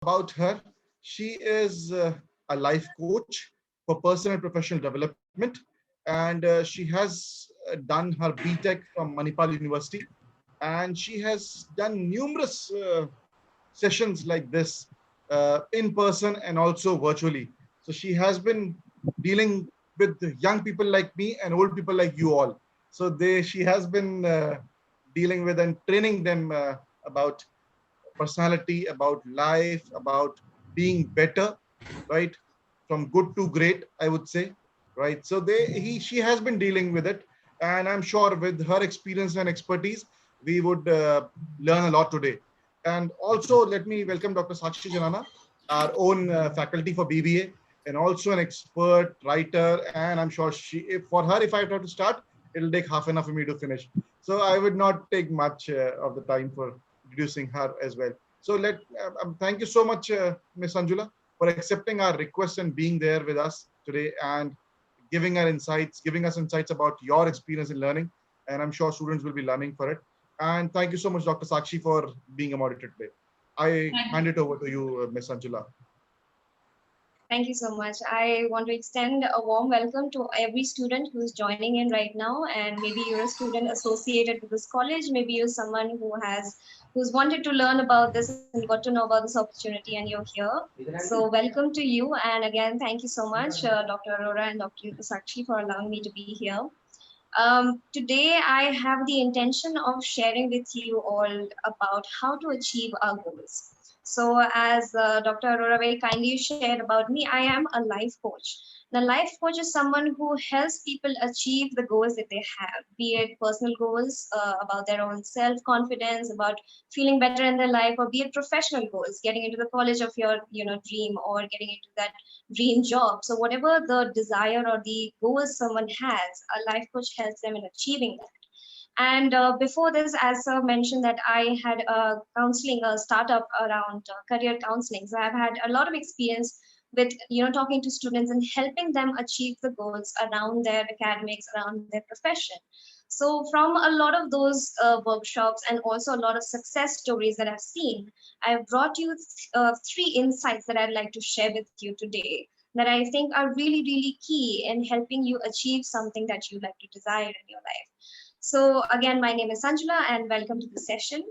about her. She is a life coach for personal and professional development, and she has done her BTech from Manipal University, and she has done numerous sessions like this in person and also virtually. So she has been dealing with young people like me and old people like you all. So she has been dealing with and training them about personality, about life, about being better, right? From good to great, I would say, right? So she has been dealing with it, and I'm sure with her experience and expertise, we would learn a lot today. And also, let me welcome Dr. Sakshi Janana, our own faculty for BBA, and also an expert writer. And I'm sure for her, if I have to start, it'll take half an hour for me to finish. So I would not take much of the time for introducing her as well. So thank you so much, Ms. Anjula, for accepting our request and being there with us today and giving us insights about your experience in learning. And I'm sure students will be learning for it. And thank you so much, Dr. Sakshi, for being a moderator today. I hand it over to you, Ms. Anjula. Thank you so much. I want to extend a warm welcome to every student who's joining in right now. And maybe you're a student associated with this college. Maybe you're someone who's wanted to learn about this and got to know about this opportunity and you're here. So welcome to you. And again, thank you so much, Dr. Arora and Dr. Sakshi for allowing me to be here. Today, I have the intention of sharing with you all about how to achieve our goals. So, as Dr. Arora very kindly shared about me, I am a life coach. The life coach is someone who helps people achieve the goals that they have, be it personal goals about their own self confidence, about feeling better in their life, or be it professional goals, getting into the college of your dream or getting into that dream job. So whatever the desire or the goals someone has, a life coach helps them in achieving that. And before this, as sir mentioned, that I had a startup around career counseling. So I've had a lot of experience with talking to students and helping them achieve the goals around their academics, around their profession. So from a lot of those workshops and also a lot of success stories that I've seen, I've brought you three insights that I'd like to share with you today that I think are really, really key in helping you achieve something that you like to desire in your life. So again, my name is Sanjula and welcome to the session.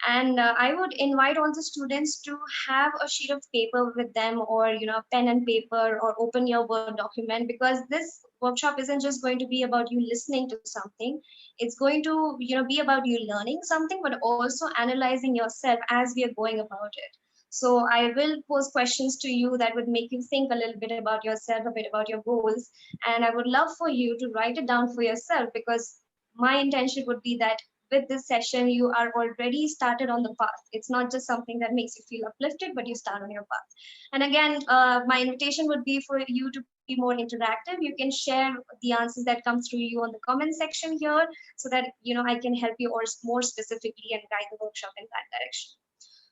And I would invite all the students to have a sheet of paper with them or, pen and paper or open your Word document, because this workshop isn't just going to be about you listening to something. It's going to, be about you learning something, but also analyzing yourself as we are going about it. So I will pose questions to you that would make you think a little bit about yourself, a bit about your goals. And I would love for you to write it down for yourself, because my intention would be that with this session, you are already started on the path. It's not just something that makes you feel uplifted, but you start on your path. And again, my invitation would be for you to be more interactive. You can share the answers that come through you on the comment section here, so that I can help you or more specifically and guide the workshop in that direction.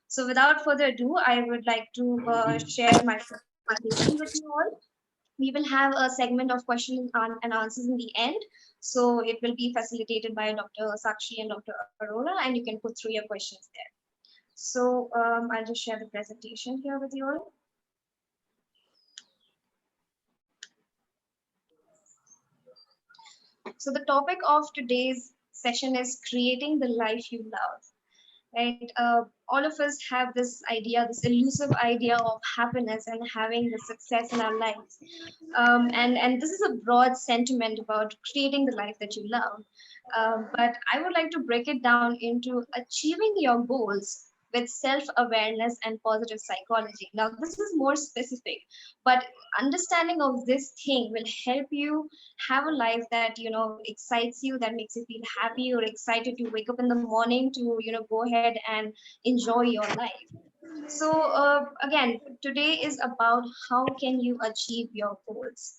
So without further ado, I would like to share my presentation with you all. We will have a segment of questions and answers in the end. So it will be facilitated by Dr. Sakshi and Dr. Arora, and you can put through your questions there. So I'll just share the presentation here with you all. So the topic of today's session is creating the life you love. Right, all of us have this idea, this elusive idea of happiness and having the success in our lives, and this is a broad sentiment about creating the life that you love, but I would like to break it down into achieving your goals with self-awareness and positive psychology. Now this is more specific, but understanding of this thing will help you have a life that excites you, that makes you feel happy or excited to wake up in the morning to go ahead and enjoy your life. So again, today is about how can you achieve your goals.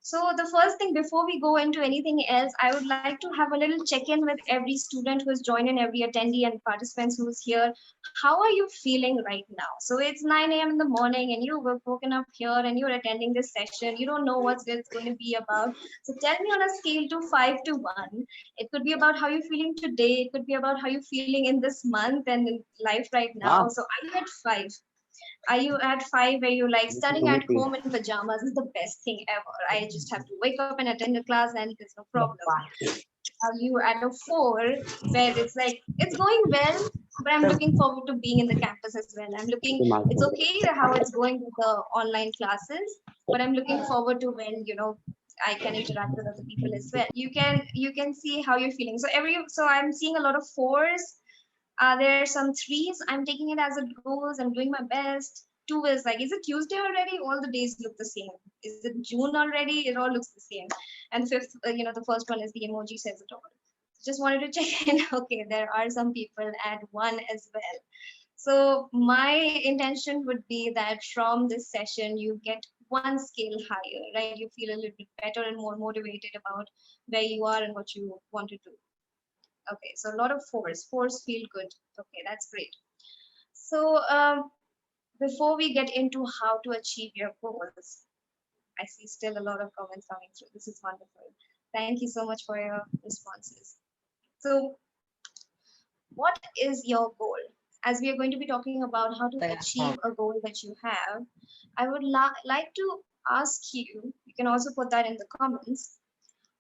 So the first thing, before we go into anything else, I would like to have a little check-in with every student who's joined in, every attendee and participants who's here. How are you feeling right now? So it's 9 a.m. in the morning and you were woken up here and you're attending this session. You don't know what it's going to be about. So tell me on a scale to 5 to 1. It could be about how you're feeling today. It could be about how you're feeling in this month and in life right now. So are you at 5? Are you at 5 where you like studying at home in pajamas is the best thing ever? I just have to wake up and attend the class and there's no problem. Are you at a 4 where it's like it's going well, but I'm looking forward to being in the campus as well? I'm looking, it's okay how it's going with the online classes, but I'm looking forward to when, I can interact with other people as well. You can see how you're feeling. So I'm seeing a lot of 4s. There are some 3s. I'm taking it as it goes. I'm doing my best. 2 is like, is it Tuesday already? All the days look the same. Is it June already? It all looks the same. And 5th, the first one is the emoji says it all. Just wanted to check in. Okay, there are some people at 1 as well. So my intention would be that from this session, you get one scale higher, right? You feel a little bit better and more motivated about where you are and what you want to do. Okay, so a lot of 4s. 4s feel good. Okay, that's great. So before we get into how to achieve your goals, I see still a lot of comments coming through. This is wonderful. Thank you so much for your responses. So what is your goal? As we are going to be talking about how to achieve a goal that you have, I would like to ask you, you can also put that in the comments.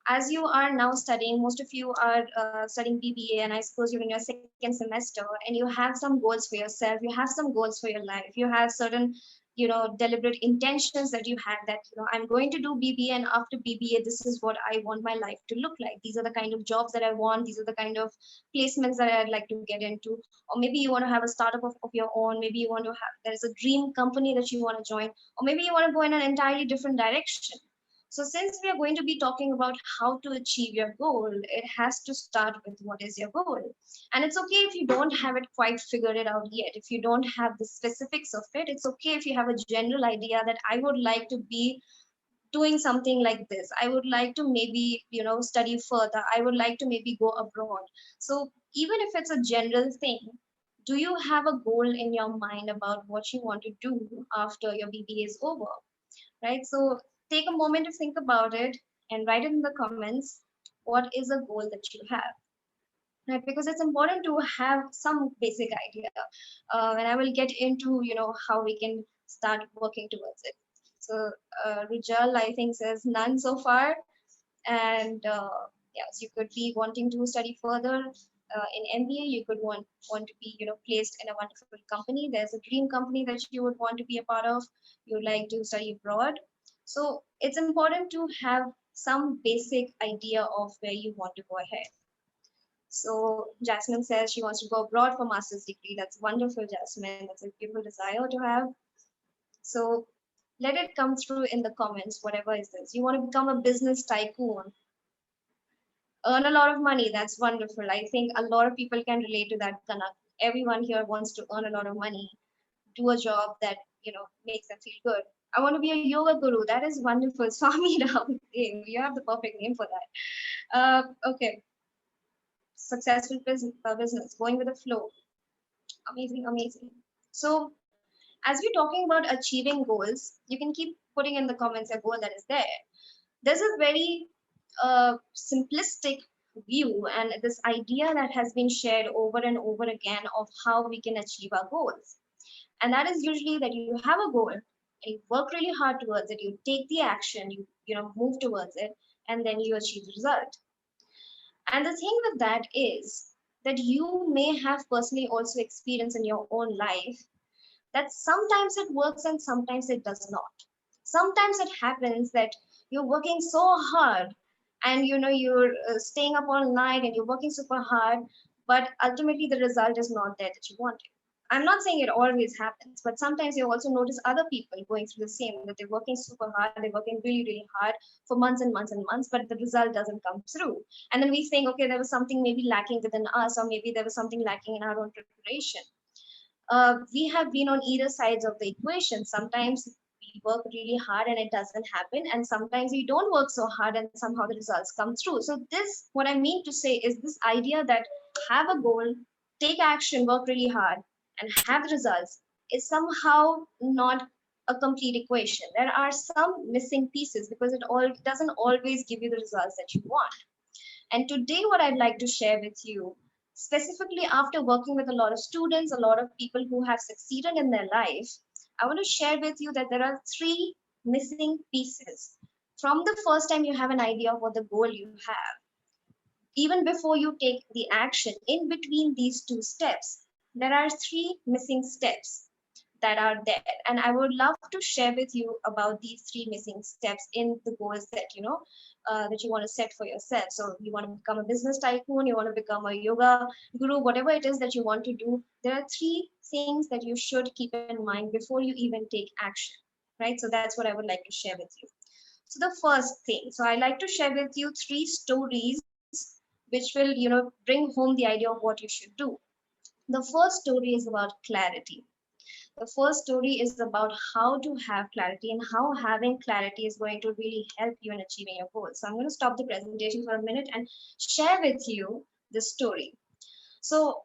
As you are now studying, most of you are studying BBA, and I suppose you're in your second semester, and you have some goals for yourself, you have some goals for your life, you have certain, deliberate intentions that you had that, I'm going to do BBA, and after BBA, this is what I want my life to look like. These are the kind of jobs that I want. These are the kind of placements that I'd like to get into. Or maybe you want to have a startup of your own. Maybe you want to have, there's a dream company that you want to join, or maybe you want to go in an entirely different direction. So since we are going to be talking about how to achieve your goal, it has to start with what is your goal. And it's okay if you don't have it quite figured it out yet. If you don't have the specifics of it, it's okay if you have a general idea that I would like to be doing something like this. I would like to maybe, study further. I would like to maybe go abroad. So even if it's a general thing, do you have a goal in your mind about what you want to do after your BBA is over? Right? So take a moment to think about it and write it in the comments. What is a goal that you have? Right? Because it's important to have some basic idea, and I will get into how we can start working towards it. So Rijal, I think, says none so far, and yes, you could be wanting to study further in MBA. You could want to be placed in a wonderful company. There's a dream company that you would want to be a part of. You would like to study abroad. So it's important to have some basic idea of where you want to go ahead. So Jasmine says she wants to go abroad for master's degree. That's wonderful, Jasmine. That's a beautiful desire to have. So let it come through in the comments, whatever is this. You want to become a business tycoon, earn a lot of money. That's wonderful. I think a lot of people can relate to that, Kanak. Everyone here wants to earn a lot of money, do a job that makes them feel good. I want to be a yoga guru. That is wonderful. Swami Ram. You have the perfect name for that. Okay. Successful business, going with the flow. Amazing, amazing. So as we're talking about achieving goals, you can keep putting in the comments a goal that is there. There's a very simplistic view and this idea that has been shared over and over again of how we can achieve our goals. And that is usually that you have a goal and you work really hard towards it, you take the action, you move towards it, and then you achieve the result. And the thing with that is that you may have personally also experienced in your own life that sometimes it works and sometimes it does not. Sometimes it happens that you're working so hard and you're staying up all night and you're working super hard, but ultimately the result is not there that you wanted. I'm not saying it always happens, but sometimes you also notice other people going through the same, that they're working super hard, they're working really, really hard for months and months and months, but the result doesn't come through. And then we think, okay, there was something maybe lacking within us, or maybe there was something lacking in our own preparation. We have been on either sides of the equation. Sometimes we work really hard and it doesn't happen, and sometimes we don't work so hard and somehow the results come through. So this, what I mean to say is this idea that have a goal, take action, work really hard, and have the results is somehow not a complete equation. There are some missing pieces because it all doesn't always give you the results that you want. And today, what I'd like to share with you, specifically after working with a lot of students, a lot of people who have succeeded in their life, I want to share with you that there are three missing pieces. From the first time you have an idea of what the goal you have, even before you take the action, in between these two steps, there are three missing steps that are there. And I would love to share with you about these three missing steps in the goals that that you want to set for yourself. So you want to become a business tycoon, you want to become a yoga guru, whatever it is that you want to do, there are three things that you should keep in mind before you even take action, right? So that's what I would like to share with you. So the first thing, so I like to share with you three stories which will bring home the idea of what you should do. The first story is about clarity. The first story is about how to have clarity and how having clarity is going to really help you in achieving your goals. So I'm going to stop the presentation for a minute and share with you this story. So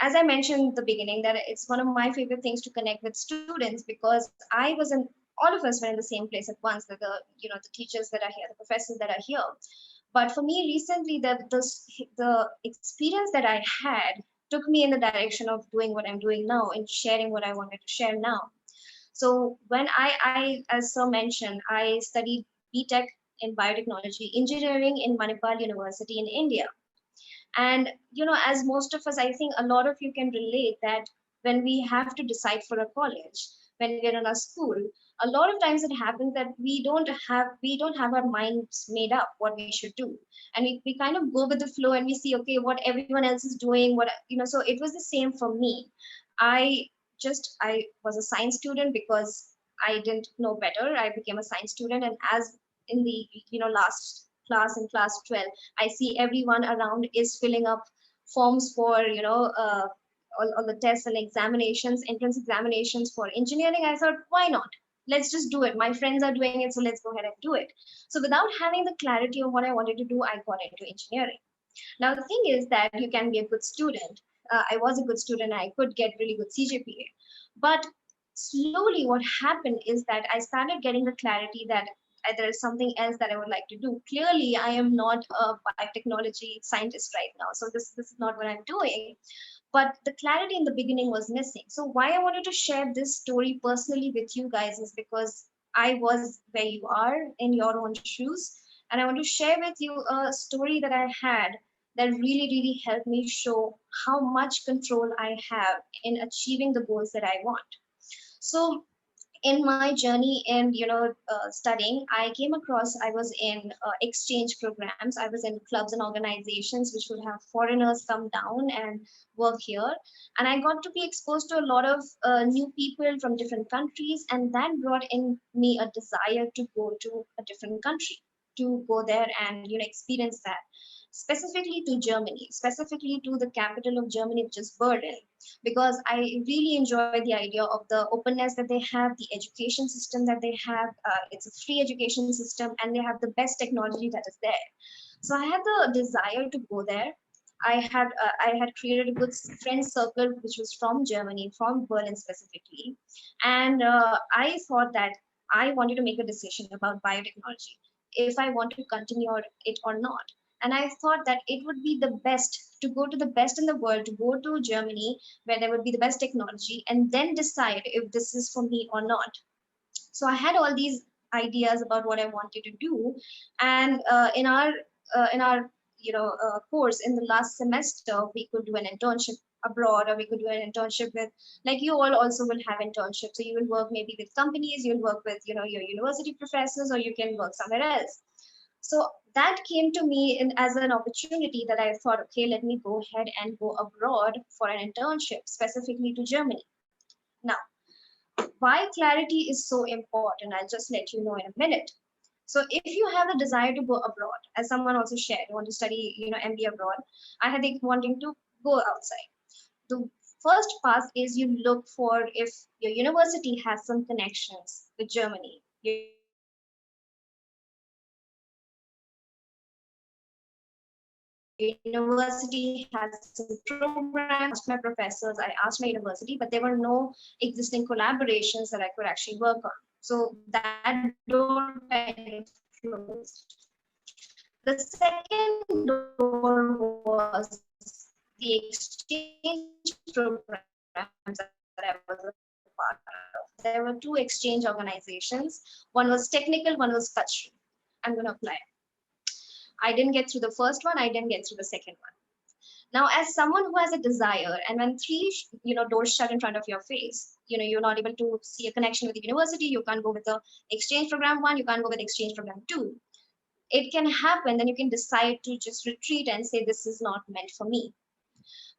as I mentioned in the beginning, that it's one of my favorite things to connect with students, because I was in, all of us were in the same place at once. The the teachers that are here, the professors that are here. But for me, recently, the experience that I had took me in the direction of doing what I'm doing now and sharing what I wanted to share now. So when as Sir mentioned, I studied BTech in biotechnology engineering in Manipal University in India. And as most of us, I think a lot of you can relate that when we have to decide for a college, when we're in a school, a lot of times it happens that we don't have our minds made up what we should do. And we kind of go with the flow and we see, okay, what everyone else is doing, so it was the same for me. I was a science student because I didn't know better. I became a science student, and as in the last class, in class 12, I see everyone around is filling up forms for all the tests and examinations, entrance examinations for engineering. I thought, why not? Let's just do it. My friends are doing it, so let's go ahead and do it. So without having the clarity of what I wanted to do, I got into engineering. Now the thing is that you can be a good student. I was a good student. I could get really good CGPA, but slowly what happened is that I started getting the clarity that there is something else that I would like to do. Clearly, I am not a biotechnology scientist right now, so this is not what I'm doing. But the clarity in the beginning was missing. So why I wanted to share this story personally with you guys is because I was where you are in your own shoes, and I want to share with you a story that I had that really helped me show how much control I have in achieving the goals that I want. So in my journey in studying, I came across, I was in exchange programs, I was in clubs and organizations which would have foreigners come down and work here. And I got to be exposed to a lot of new people from different countries, and that brought in me a desire to go to a different country, to go there and experience that, specifically to Germany, specifically to the capital of Germany, which is Berlin, because I really enjoy the idea of the openness that they have, the education system that they have. It's a free education system, and they have the best technology that is there. So I had the desire to go there. I had created a good friend circle which was from Germany, from Berlin specifically, and I thought that I wanted to make a decision about biotechnology, if I want to continue it or not. And I thought that it would be the best to go to the best in the world, to go to Germany where there would be the best technology, and then decide if this is for me or not. So I had all these ideas about what I wanted to do. And in our course in the last semester, we could do an internship abroad, or we could do an internship with, like, you all also will have internships. So you will work maybe with companies, you'll work with your university professors, or you can work somewhere else. So that came to me as an opportunity, that I thought, okay, let me go ahead and go abroad for an internship, specifically to Germany. Now, why clarity is so important, I'll just let you know in a minute. So if you have the desire to go abroad, as someone also shared, you want to study, MBA abroad, I had the wanting to go outside. The first pass is you look for if your university has some connections with Germany. Your university has some programs with Germany. I asked my professors, I asked my university, but there were no existing collaborations that I could actually work on. So that door kind of closed. The second door was the exchange programs that I was a part of. That door opened. There were two exchange organizations. One was technical, one was cultural. I'm going to apply. I didn't get through the first one. I didn't get through the second one. Now, as someone who has a desire, and when three, doors shut in front of your face, you're not able to see a connection with the university. You can't go with the exchange program one. You can't go with exchange program two. It can happen. Then you can decide to just retreat and say, this is not meant for me.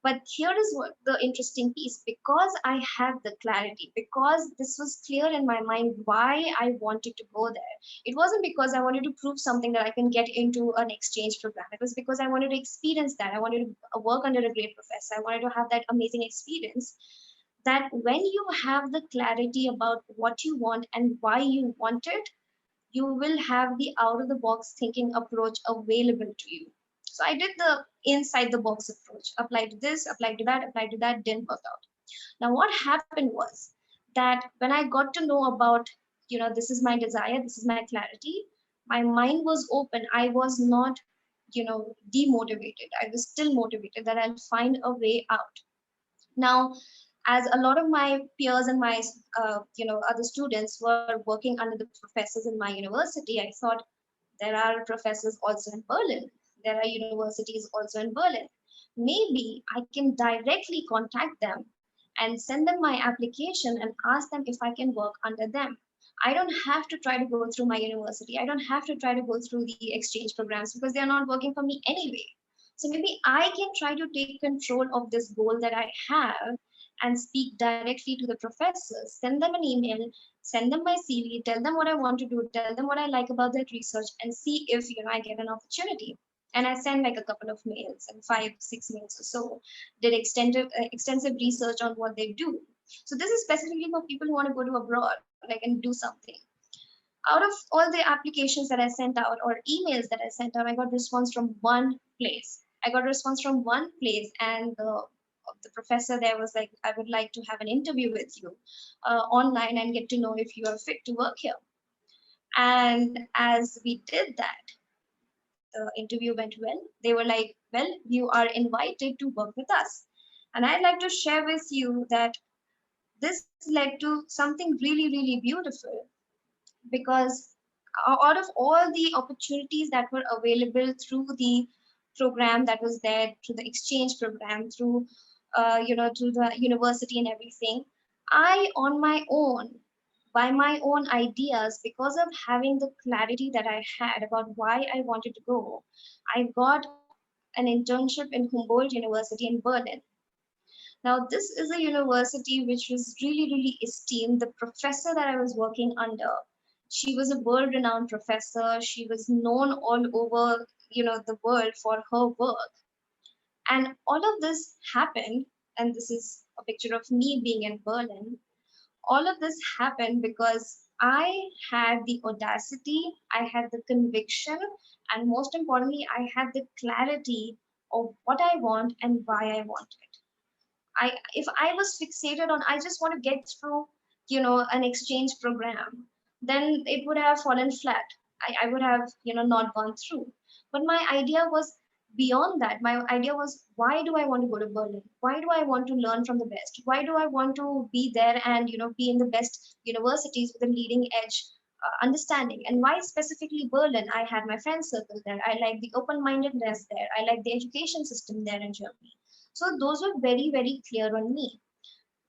But here is what the interesting piece, because I have the clarity, because this was clear in my mind why I wanted to go there. It wasn't because I wanted to prove something that I can get into an exchange program. It was because I wanted to experience that. I wanted to work under a great professor. I wanted to have that amazing experience. That when you have the clarity about what you want and why you want it, you will have the out of the box thinking approach available to you. So I did the inside the box approach, applied to this, applied to that, didn't work out. Now what happened was that when I got to know about, this is my desire, this is my clarity, my mind was open. I was not, demotivated. I was still motivated that I'll find a way out. Now, as a lot of my peers and my other students were working under the professors in my university, I thought there are professors also in Berlin. There are universities also in Berlin. Maybe I can directly contact them and send them my application and ask them if I can work under them. I don't have to try to go through my university. I don't have to try to go through the exchange programs because they're not working for me anyway. So maybe I can try to take control of this goal that I have and speak directly to the professors, send them an email, send them my CV, tell them what I want to do, tell them what I like about that research, and see if I get an opportunity. And I send like a couple of mails and 5, 6 mails or so. Did extensive research on what they do. So this is specifically for people who want to go to abroad, like and do something. Out of all the applications that I sent out or emails that I sent out, I got response from one place. I got response from one place, and the professor there was like, I would like to have an interview with you online and get to know if you are fit to work here. And as we did that, the interview went well. They were like, well, you are invited to work with us. And I'd like to share with you that this led to something really, really beautiful, because out of all the opportunities that were available through the program that was there, through the exchange program, through the university and everything, I on my own, by my own ideas, because of having the clarity that I had about why I wanted to go, I got an internship in Humboldt University in Berlin. Now, this is a university which was really, really esteemed. The professor that I was working under, she was a world-renowned professor. She was known all over, the world for her work. And all of this happened, and this is a picture of me being in Berlin. All of this happened because I had the audacity, I had the conviction, and most importantly, I had the clarity of what I want and why I want it. If I was fixated on I just want to get through, an exchange program, then it would have fallen flat. I would have, not gone through. But my idea was beyond that. My idea was, why do I want to go to Berlin? Why do I want to learn from the best? Why do I want to be there and be in the best universities with a leading edge understanding? And why specifically Berlin? I had my friend circle there. I like the open-mindedness there. I like the education system there in Germany. So those were very, very clear on me.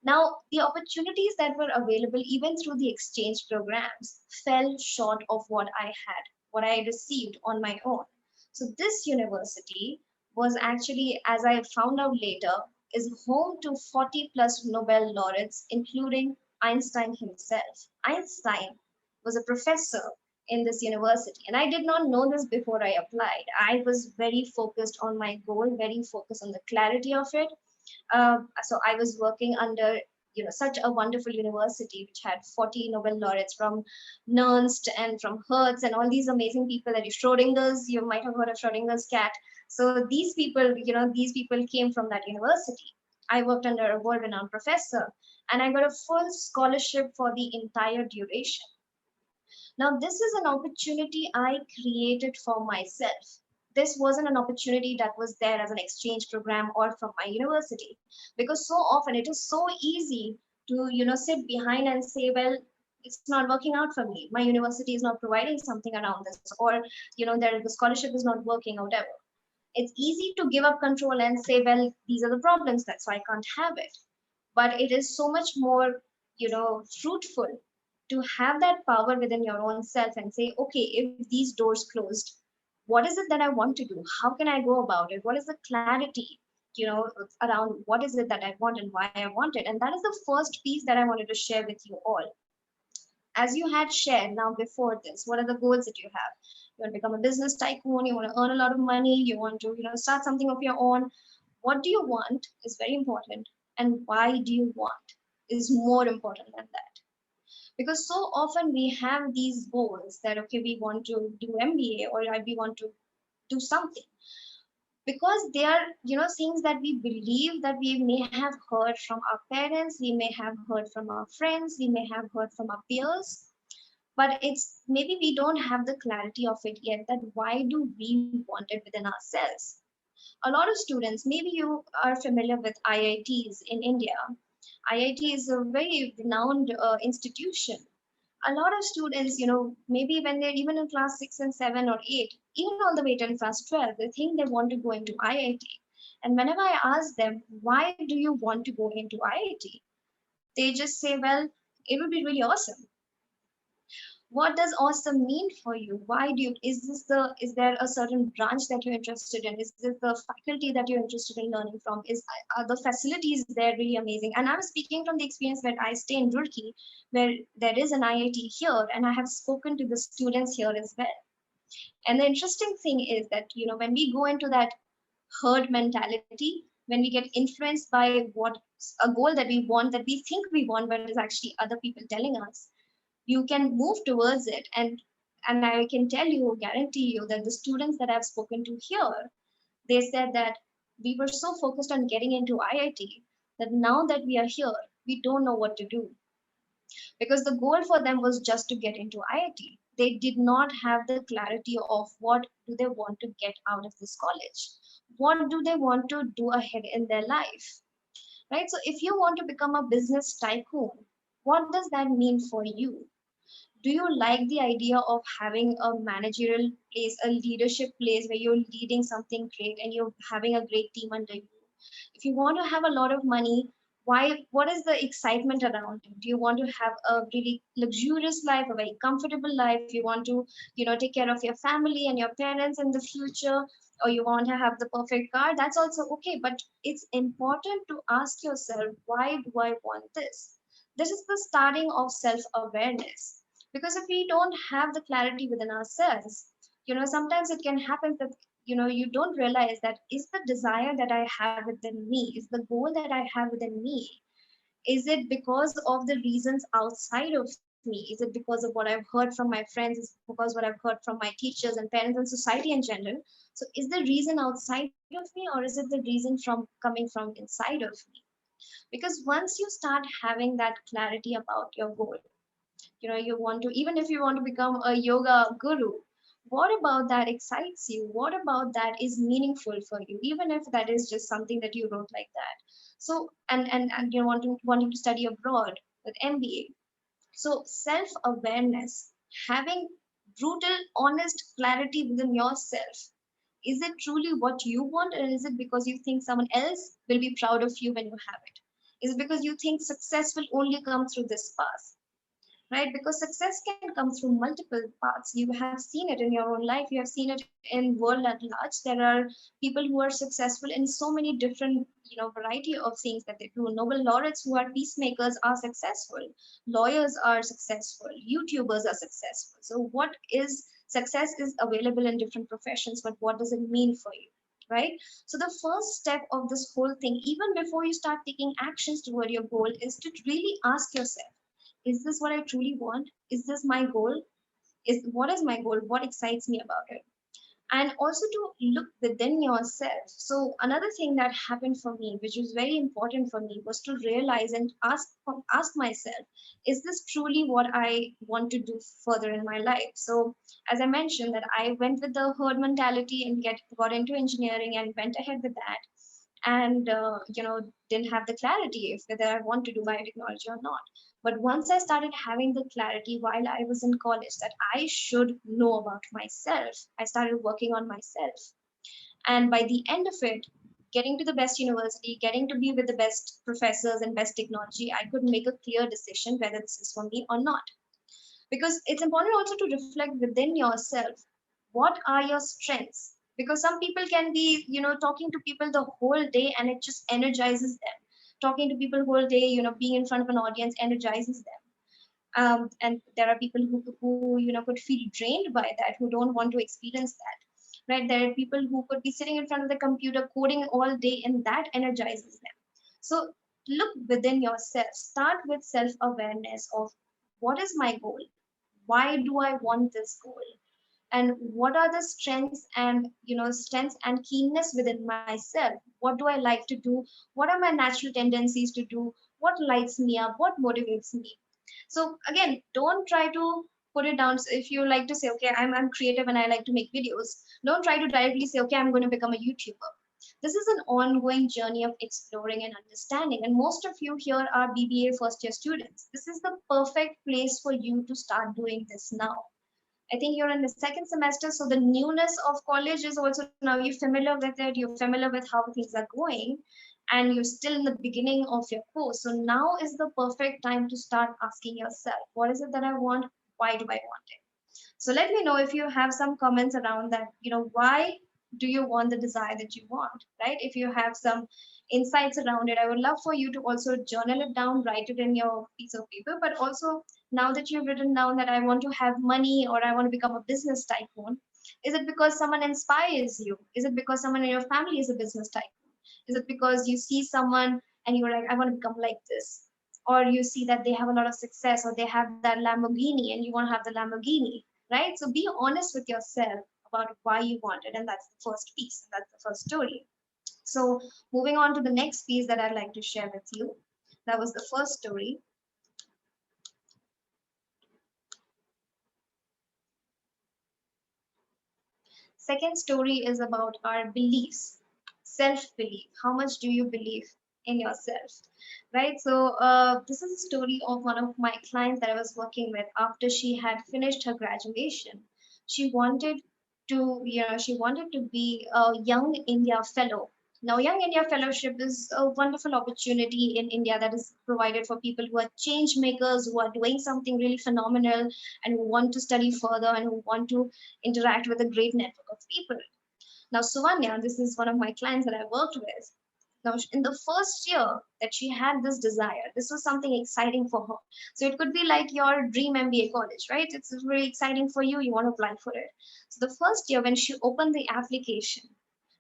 Now, the opportunities that were available, even through the exchange programs, fell short of what I had, what I received on my own. So this university was actually, as I found out later, is home to 40 plus Nobel laureates, including Einstein himself. Einstein was a professor in this university, and I did not know this before I applied. I was very focused on my goal, very focused on the clarity of it. So I was working under such a wonderful university which had 40 Nobel laureates from Nernst and from Hertz and all these amazing people that Schrodinger's, you might have heard of Schrodinger's cat. So these people came from that university. I worked under a world-renowned professor, and I got a full scholarship for the entire duration. Now, this is an opportunity I created for myself. This wasn't an opportunity that was there as an exchange program or from my university, because so often it is so easy to sit behind and say, well, it's not working out for me, my university is not providing something around this, or the scholarship is not working, or whatever. It's easy to give up control and say, well, these are the problems, that's why I can't have it. But it is so much more fruitful to have that power within your own self and say, okay, if these doors closed, what is it that I want to do? How can I go about it? What is the clarity around what is it that I want and why I want it? And that is the first piece that I wanted to share with you all. As you had shared now before this, what are the goals that you have? You want to become a business tycoon, you want to earn a lot of money, you want to start something of your own. What do you want is very important, and why do you want is more important than that. Because so often we have these goals that, okay, we want to do MBA, or we want to do something, because they are things that we believe that we may have heard from our parents, we may have heard from our friends, we may have heard from our peers, but it's maybe we don't have the clarity of it yet, that why do we want it within ourselves. A lot of students, maybe you are familiar with IITs in India. IIT is a very renowned institution. A lot of students, maybe when they're even in class 6 and 7 or 8, even all the way till class 12, they think they want to go into IIT. And whenever I ask them, why do you want to go into IIT? They just say, well, it would be really awesome. What does awesome mean for you? Why do you, is there a certain branch that you're interested in? Is this the faculty that you're interested in learning from? Are the facilities there really amazing? And I'm speaking from the experience where I stay in Roorkee, where there is an IIT here, and I have spoken to the students here as well. And the interesting thing is that when we go into that herd mentality, when we get influenced by what a goal that we want, that we think we want, but is actually other people telling us, you can move towards it. And I can tell you, guarantee you, that the students that I've spoken to here, they said that we were so focused on getting into IIT that now that we are here, we don't know what to do, because the goal for them was just to get into IIT. They did not have the clarity of what do they want to get out of this college, what do they want to do ahead in their life, right? So if you want to become a business tycoon, what does that mean for you? Do you like the idea of having a managerial place, a leadership place where you're leading something great and you're having a great team under you? If you want to have a lot of money, what is the excitement around it? Do you want to have a really luxurious life, a very comfortable life? You want to take care of your family and your parents in the future, or you want to have the perfect car? That's also okay, but it's important to ask yourself, why do I want this? This is the starting of self awareness. Because if we don't have the clarity within ourselves, sometimes it can happen that you don't realize that, is the desire that I have within me, is the goal that I have within me, is it because of the reasons outside of me? Is it because of what I've heard from my friends? Is it because what I've heard from my teachers and parents and society in general? So is the reason outside of me, or is it the reason from coming from inside of me? Because once you start having that clarity about your goal, you want to, even if you want to become a yoga guru, what about that excites you? What about that is meaningful for you, even if that is just something that you wrote like that? So and you wanting to study abroad with MBA. So self awareness, having brutal honest clarity within yourself, is it truly what you want, or is it because you think someone else will be proud of you when you have it? Is it because you think success will only come through this path? Right? Because success can come through multiple paths. You have seen it in your own life, you have seen it in world at large. There are people who are successful in so many different variety of things that they do. Nobel laureates who are peacemakers are successful, lawyers are successful, YouTubers are successful. So what is success is available in different professions, but what does it mean for you? Right? So the first step of this whole thing, even before you start taking actions toward your goal, is to really ask yourself, is this what I truly want? Is this my goal? Is what is my goal? What excites me about it? And also to look within yourself. So another thing that happened for me, which was very important for me, was to realize and ask myself, is this truly what I want to do further in my life? So as I mentioned, that I went with the herd mentality and got into engineering and went ahead with that. and didn't have the clarity if whether I want to do biotechnology or not. But once I started having the clarity while I was in college that I should know about myself, I started working on myself. And by the end of it, getting to the best university, getting to be with the best professors and best technology, I could make a clear decision whether this is for me or not. Because it's important also to reflect within yourself, what are your strengths? Because some people can be talking to people the whole day and it just energizes them. Talking to people whole day, being in front of an audience energizes them. And there are people who could feel drained by that, who don't want to experience that, right? There are people who could be sitting in front of the computer coding all day and that energizes them. So look within yourself, start with self awareness of what is my goal, why do I want this goal, and what are the strengths and keenness within myself. What do I like to do? What are my natural tendencies to do? What lights me up? What motivates me? So again, don't try to put it down. So if you like to say, okay, I'm creative and I like to make videos, don't try to directly say, okay, I'm going to become a YouTuber. This is an ongoing journey of exploring and understanding. And most of you here are BBA first year students. This is the perfect place for you to start doing this now. I think you're in the second semester, so the newness of college is also now you're familiar with it, you're familiar with how things are going, and you're still in the beginning of your course. So now is the perfect time to start asking yourself, what is it that I want? Why do I want it? So let me know if you have some comments around that. Why do you want the desire that you want, right? If you have some insights around it, I would love for you to also journal it down, write it in your piece of paper. But also, now that you've written down that I want to have money or I want to become a business tycoon, is it because someone inspires you? Is it because someone in your family is a business tycoon? Is it because you see someone and you're like, I want to become like this? Or you see that they have a lot of success or they have that Lamborghini and you want to have the Lamborghini, right? So be honest with yourself about why you want it, and that's the first piece, and that's the first story. So moving on to the next piece that I'd like to share with you. That was the first story. Second story is about our beliefs, self belief. How much do you believe in yourself? Right? So, this is a story of one of my clients that I was working with after she had finished her graduation. She wanted she wanted to be a Young India Fellow. Now, Young India Fellowship is a wonderful opportunity in India that is provided for people who are change makers, who are doing something really phenomenal, and who want to study further and who want to interact with a great network of people. Now, Suvanya, this is one of my clients that I worked with. Now, in the first year that she had this desire, this was something exciting for her. So it could be like your dream MBA college, right? It's very exciting for you. You want to apply for it. So the first year when she opened the application,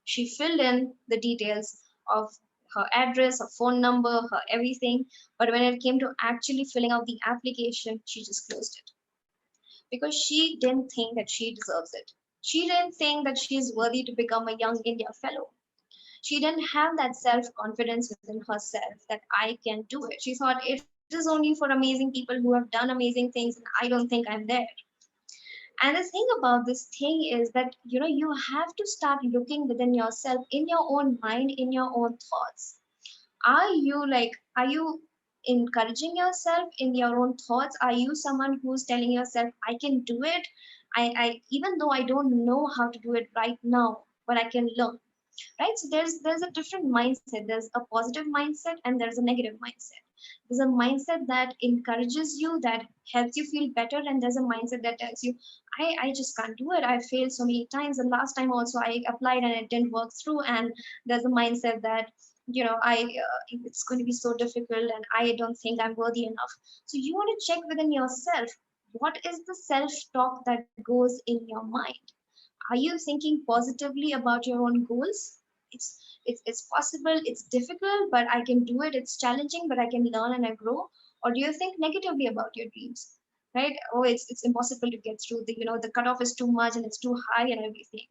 she filled in the details of her address, her phone number, her everything. But when it came to actually filling out the application, she just closed it because she didn't think that she deserves it. She didn't think that she is worthy to become a Young India Fellow. She didn't have that self confidence within herself that I can do it. She thought it is only for amazing people who have done amazing things, and I don't think I'm there. And the thing about this thing is that you have to start looking within yourself, in your own mind, in your own thoughts. Are you encouraging yourself in your own thoughts? Are you someone who's telling yourself, I can do it? I even though I don't know how to do it right now, but I can learn, right? So there's a different mindset. There's a positive mindset and there's a negative mindset. There's a mindset that encourages you, that helps you feel better, and there's a mindset that tells you, I just can't do it. I failed so many times, and last time also I applied and it didn't work through. And there's a mindset that it's going to be so difficult and I don't think I'm worthy enough. So you want to check within yourself, what is the self talk that goes in your mind? Are you thinking positively about your own goals? It's possible, it's difficult, but I can do it. It's challenging, but I can learn and I grow. Or do you think negatively about your dreams? Right? Oh, it's impossible to get through. The cutoff is too much and it's too high and everything.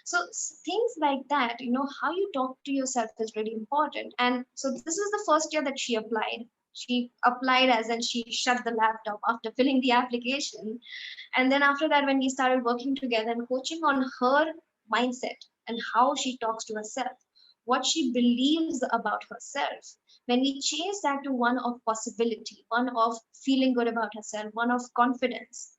So things like that, how you talk to yourself is really important. And so this was the first year that she applied. She applied as in she shut the laptop after filling the application. And then after that, when we started working together and coaching on her mindset and how she talks to herself, what she believes about herself. When we change that to one of possibility, one of feeling good about herself, one of confidence,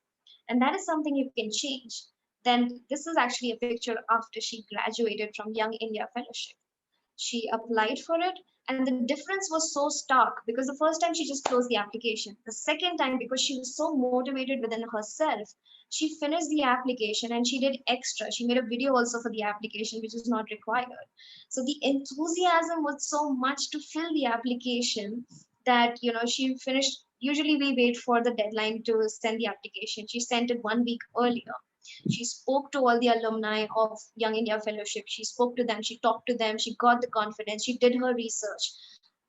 and that is something you can change, then this is actually a picture after she graduated from Young India Fellowship. She applied for it, and the difference was so stark because the first time she just closed the application. The second time, because she was so motivated within herself, she finished the application and she did extra. She made a video also for the application, which is not required. So the enthusiasm was so much to fill the application that she finished. Usually we wait for the deadline to send the application. She sent it 1 week earlier. She spoke to all the alumni of Young India Fellowship. She spoke to them, she talked to them, she got the confidence, she did her research.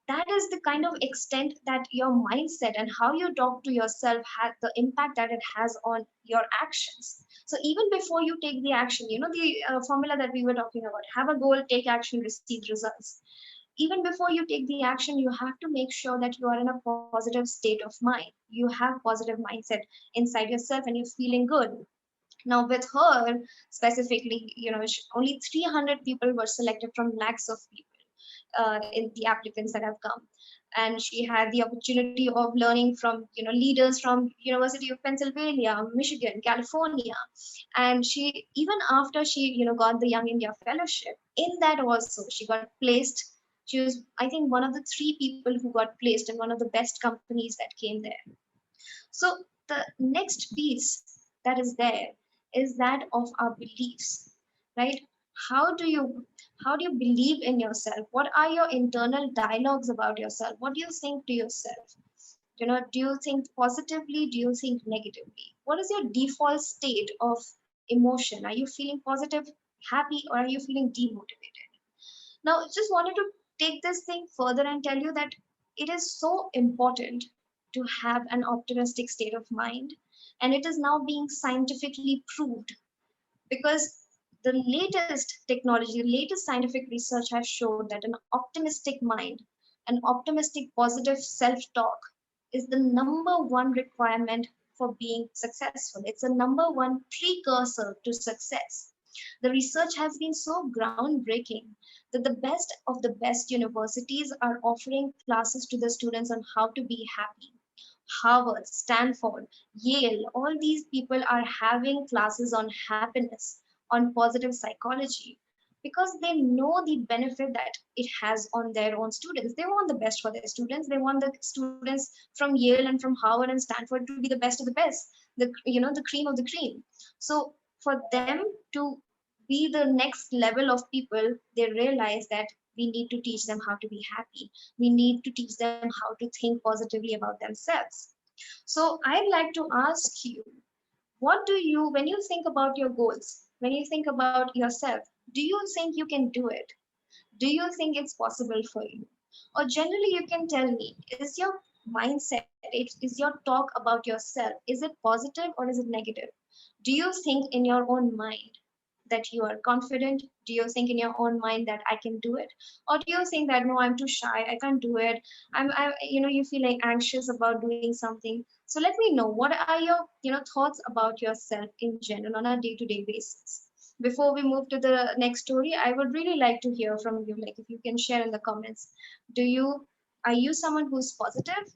That is the kind of extent that your mindset and how you talk to yourself has the impact that it has on your actions. So even before you take the action, the formula that we were talking about, have a goal, take action, receive results. Even before you take the action, you have to make sure that you are in a positive state of mind. You have positive mindset inside yourself and you're feeling good. Now, with her specifically, only 300 people were selected from lakhs of people in the applicants that have come. And she had the opportunity of learning from, leaders from University of Pennsylvania, Michigan, California. And she, even after she, got the Young India Fellowship, in that also, she got placed. She was, I think, one of the three people who got placed in one of the best companies that came there. So the next piece that is there is that of our beliefs, right? How do you how do you believe in yourself? What are your internal dialogues about yourself? What do you think to yourself? Do you think positively? Do you think negatively? What is your default state of emotion? Are you feeling positive, happy, or are you feeling demotivated? Now, just wanted to take this thing further and tell you that it is so important to have an optimistic state of mind, and it is now being scientifically proved because the latest technology, the latest scientific research has showed that an optimistic mind, an optimistic, positive self talk is the number one requirement for being successful. It's a number one precursor to success. The research has been so groundbreaking that the best of the best universities are offering classes to the students on how to be happy. Harvard, Stanford, Yale, all these people are having classes on happiness, on positive psychology, because they know the benefit that it has on their own students. They want the best for their students. They want the students from Yale and from Harvard and Stanford to be the best of the best, the cream of the cream. So for them to be the next level of people, they realize that we need to teach them how to be happy. We need to teach them how to think positively about themselves. So I'd like to ask you, what do you, when you think about your goals, when you think about yourself, do you think you can do it? Do you think it's possible for you? Or generally, you can tell me, is your mindset, is your talk about yourself, is it positive or is it negative? Do you think in your own mind that you are confident? Do you think in your own mind that I can do it? Or do you think that no, I'm too shy, I can't do it? You feel like anxious about doing something. So let me know, what are your, thoughts about yourself in general on a day-to-day basis? Before we move to the next story, I would really like to hear from you, like if you can share in the comments. Do you Are you someone who's positive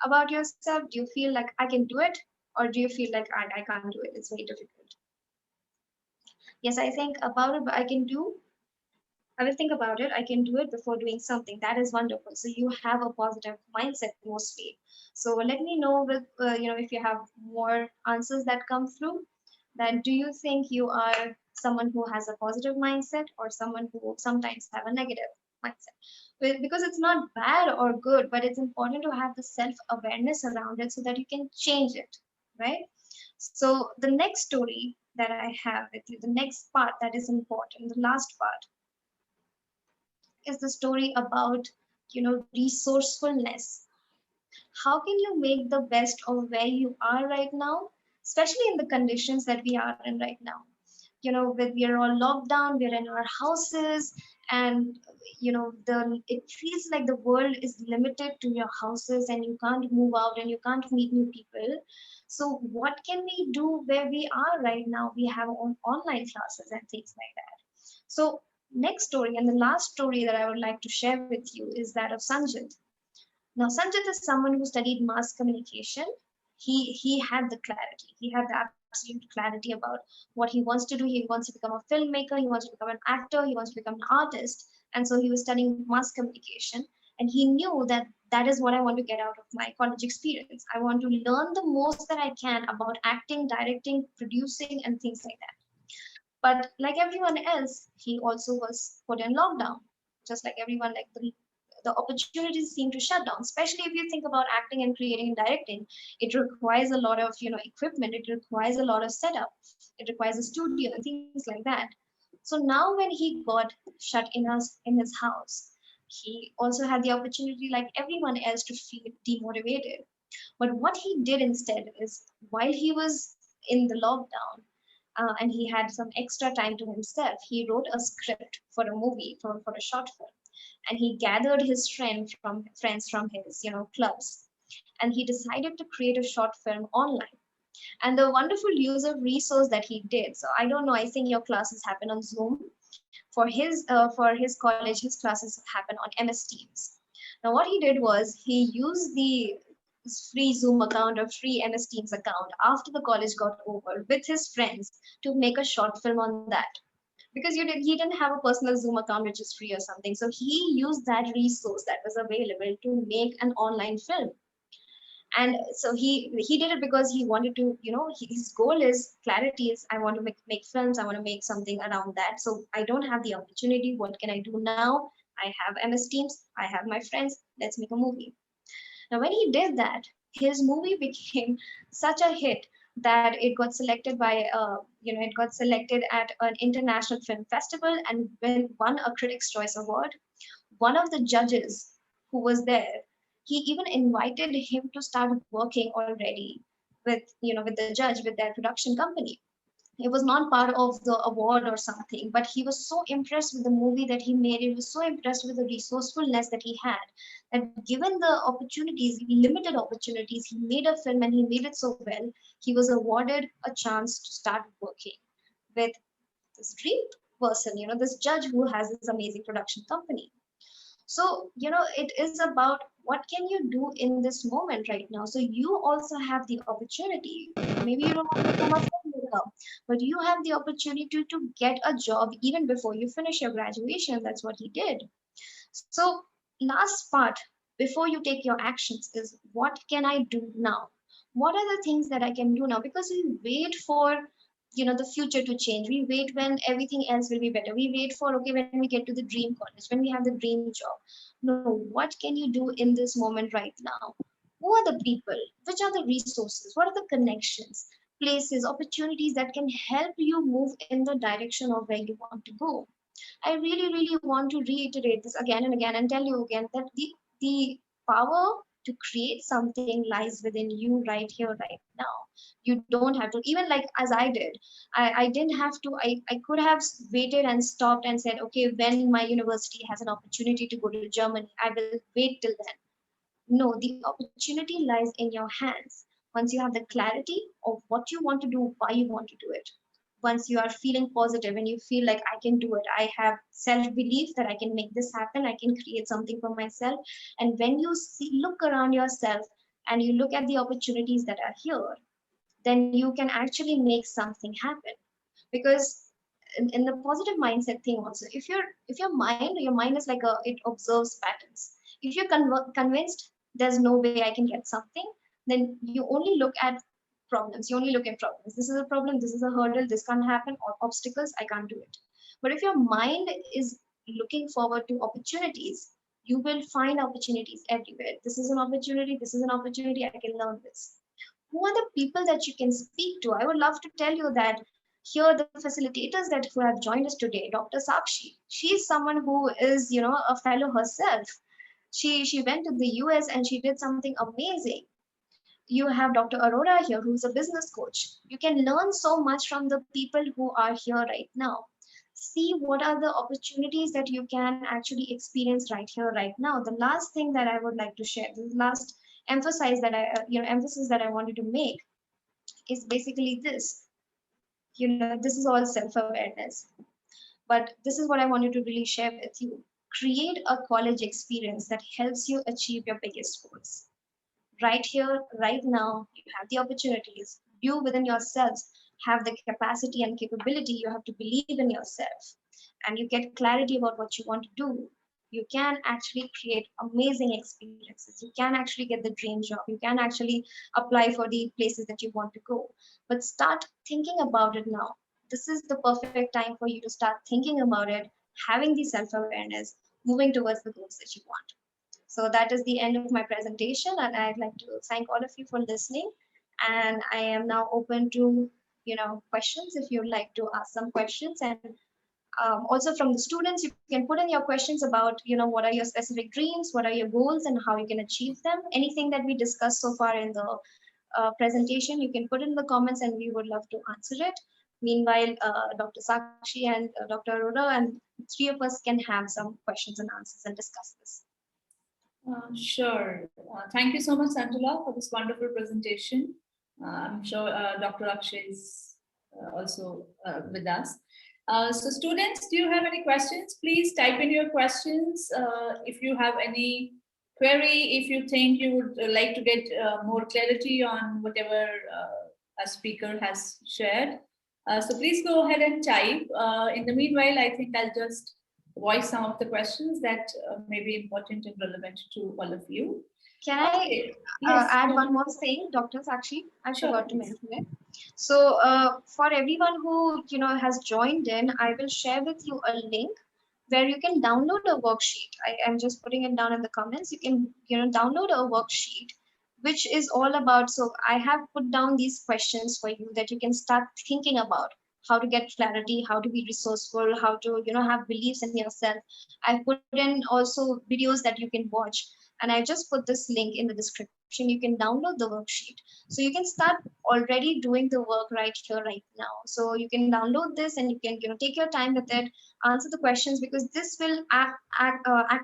about yourself? Do you feel like I can do it? Or do you feel like I can't do it? It's very difficult. Yes, I think about it, but I will think about it. I can do it before doing something. That is wonderful. So you have a positive mindset mostly. So let me know with if you have more answers that come through. Then do you think you are someone who has a positive mindset or someone who sometimes have a negative mindset? Because it's not bad or good, but it's important to have the self awareness around it so that you can change it, right? So the next story that I have with you, the next part that is important, the last part is the story about resourcefulness. How can you make the best of where you are right now, especially in the conditions that we are in right now? With we are all locked down, we're in our houses, and the it feels like the world is limited to your houses and you can't move out and you can't meet new people. So what can we do where we are right now? We have online classes and things like that. So Next story, and the last story that I would like to share with you, is that of Sanjit. Now, Sanjit is someone who studied mass communication. He had the clarity. He had the absolute clarity about what he wants to do. He wants to become a filmmaker. He wants to become an actor. He wants to become an artist. And so he was studying mass communication. And he knew that that is what I want to get out of my college experience. I want to learn the most that I can about acting, directing, producing, and things like that. But like everyone else, he also was put in lockdown, just like everyone. Like the opportunities seem to shut down. Especially if you think about acting and creating and directing, it requires a lot of equipment. It requires a lot of setup. It requires a studio and things like that. So now when he got shut in his house, he also had the opportunity, like everyone else, to feel demotivated. But what he did instead is, while he was in the lockdown, and he had some extra time to himself, he wrote a script for a movie, for a short film, and he gathered his friends from his clubs, and he decided to create a short film online. And the wonderful use of resource that he did. So I don't know. I think your classes happen on Zoom. For his college, his classes happen on MS Teams. Now, what he did was he used the free Zoom account or free MS Teams account after the college got over with his friends to make a short film on that, because he didn't have a personal Zoom account which is free or something. So he used that resource that was available to make an online film. And so he did it because he wanted to, his goal is clarity, is I want to make films, I want to make something around that. So I don't have the opportunity, what can I do now? I have MS Teams, I have my friends, let's make a movie. Now, when he did that, his movie became such a hit that it got selected it got selected at an international film festival and won a Critics' Choice Award. One of the judges who was there, he even invited him to start working already with the judge, with their production company. It was not part of the award or something, but he was so impressed with the movie that he made. He was so impressed with the resourcefulness that he had, that given the opportunities, limited opportunities, he made a film and he made it so well. He was awarded a chance to start working with this dream person, this judge who has this amazing production company. So it is about what can you do in this moment right now. So you also have the opportunity. Maybe you don't want to become a filmmaker, but you have the opportunity to get a job even before you finish your graduation. That's what he did. So last part before you take your actions is, what can I do now? What are the things that I can do now? Because we wait for the future to change. We wait when everything else will be better. We wait for, okay, when we get to the dream college, when we have the dream job. No, what can you do in this moment right now? Who are the people? Which are the resources? What are the connections, places, opportunities that can help you move in the direction of where you want to go? I really, really want to reiterate this again and again and tell you again that the power to create something lies within you right here, right now. You don't have to, even like as I did. I didn't have to, I could have waited and stopped and said, okay, when my university has an opportunity to go to Germany, I will wait till then. No, the opportunity lies in your hands. Once you have the clarity of what you want to do, why you want to do it, once you are feeling positive and you feel like I can do it, I have self belief that I can make this happen, I can create something for myself. And when you look around yourself and you look at the opportunities that are here, then you can actually make something happen. Because in the positive mindset thing also, if your mind is like a, it observes patterns. If you're convinced there's no way I can get something, then you only look at problems. You only look at problems. This is a problem, this is a hurdle, this can't happen, or obstacles, I can't do it. But if your mind is looking forward to opportunities, you will find opportunities everywhere. This is an opportunity, this is an opportunity, I can learn this. Who are the people that you can speak to? I would love to tell you that here the facilitators that who have joined us today, Dr. Sakshi, she is someone who is, a fellow herself. She went to the US and she did something amazing. You have Dr. Arora here, who's a business coach. You can learn so much from the people who are here right now. See what are the opportunities that you can actually experience right here, right now. The last thing that I would like to share, the last emphasis that I wanted to make is basically this. This is all self-awareness. But this is what I wanted to really share with you. Create a college experience that helps you achieve your biggest goals. Right here, right now, you have the opportunities. You within yourselves have the capacity and capability. You have to believe in yourself and you get clarity about what you want to do. You can actually create amazing experiences. You can actually get the dream job. You can actually apply for the places that you want to go. But start thinking about it now. This is the perfect time for you to start thinking about it, having the self awareness, moving towards the goals that you want. So that is the end of my presentation, and I'd like to thank all of you for listening. And I am now open to questions if you'd like to ask some questions, and also from the students, you can put in your questions about what are your specific dreams, what are your goals, and how you can achieve them. Anything that we discussed so far in the presentation, you can put in the comments, and we would love to answer it. Meanwhile, Dr. Sakshi and Dr. Arora and three of us can have some questions and answers and discuss this. Sure. Thank you so much, Angela, for this wonderful presentation. I'm sure Dr. Akshay is also with us. So students, do you have any questions? Please type in your questions. If you have any query, if you think you would like to get more clarity on whatever a speaker has shared. So please go ahead and type. In the meanwhile, I think I'll just voice some of the questions that may be important and relevant to all of you. Can I add one more thing, Dr. Sakshi? I Sure, forgot to please. mention it. So for everyone who has joined in, I will share with you a link where you can download a worksheet. I am just putting it down in the comments. You can download a worksheet which is all about. So I have put down these questions for you that you can start thinking about how to get clarity, how to be resourceful, how to have beliefs in yourself. I've put in also videos that you can watch, and I just put this link in the description. You can download the worksheet, so you can start already doing the work right here, right now. So you can download this and you can take your time with it, answer the questions, because this will act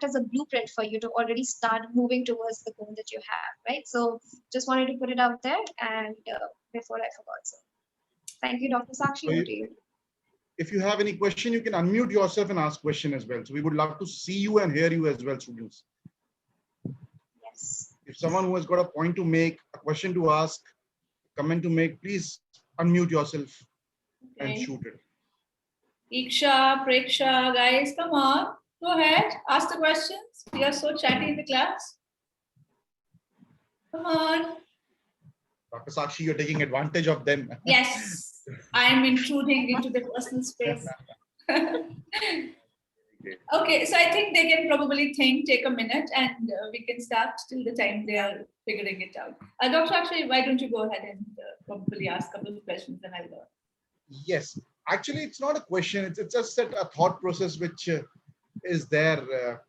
as a blueprint for you to already start moving towards the goal that you have, right? So just wanted to put it out there, and before I forgot. So thank you, Dr. Sakshi. Over to you. If you have any question, you can unmute yourself and ask question as well. So we would love to see you and hear you as well, students. Yes. If someone who has got a point to make, a question to ask, comment to make, please unmute yourself and shoot it. Iksha, Preksha, guys, come on. Go ahead, ask the questions. We are so chatty in the class. Come on. Dr. Sakshi, you're taking advantage of them. Yes, I am intruding into the personal space. Okay, so I think they can probably take a minute, and we can start till the time they are figuring it out. Dr. Akshay, why don't you go ahead and probably ask a couple of questions and I'll go. Yes, actually, it's not a question. It's just a thought process which is there,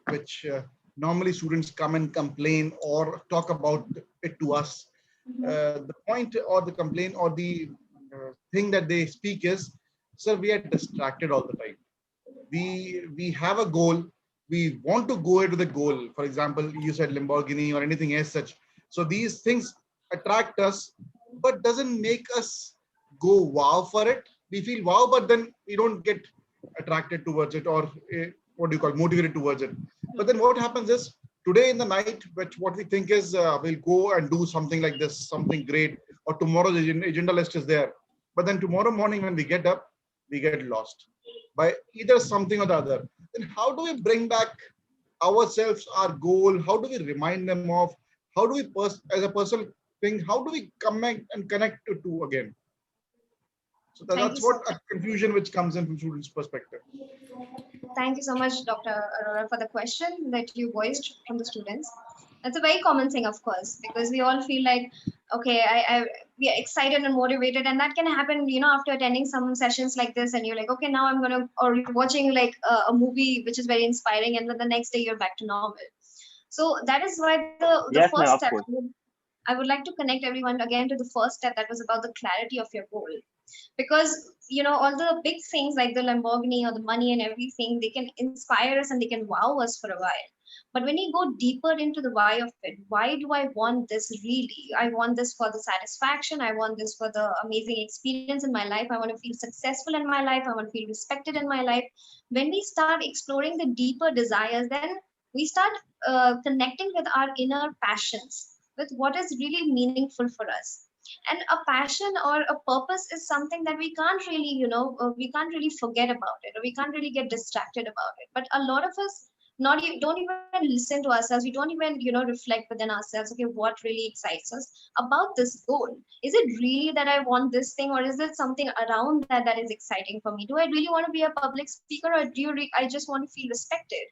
which normally students come and complain or talk about it to us. The point or the complaint or the thing that they speak is, sir, we are distracted all the time. We have a goal. We want to go into the goal. For example, you said Lamborghini or anything as such. So these things attract us, but doesn't make us go wow for it. We feel wow, but then we don't get attracted towards it, or what do you call, motivated towards it. But then what happens is, today in the night, which what we think is we'll go and do something like this, something great, or tomorrow the agenda list is there. But then tomorrow morning when we get up, we get lost by either something or the other. Then how do we bring back ourselves, our goal? How do we remind them of? How do we, as a personal thing, how do we come back and connect to two again? So that's what a confusion which comes in from students' perspective. Thank you so much, Dr. Arora, for the question that you voiced from the students. That's a very common thing, of course, because we all feel like, okay, we are excited and motivated, and that can happen, after attending some sessions like this, and you're like, okay, now I'm gonna, or you're watching like a movie which is very inspiring, and then the next day you're back to normal. So that is why the Yes, first ma'am, step, of course. I would like to connect everyone again to the first step, that was about the clarity of your goal. Because all the big things like the Lamborghini or the money and everything, they can inspire us and they can wow us for a while. But when you go deeper into the why of it, why do I want this really? I want this for the satisfaction. I want this for the amazing experience in my life. I want to feel successful in my life. I want to feel respected in my life. When we start exploring the deeper desires, then we start connecting with our inner passions, with what is really meaningful for us. And a passion or a purpose is something that we can't really, we can't really forget about it, or we can't really get distracted about it. But a lot of us don't even listen to ourselves. We don't even reflect within ourselves, okay, what really excites us about this goal. Is it really that I want this thing, or is it something around that that is exciting for me? Do I really want to be a public speaker, or I just want to feel respected?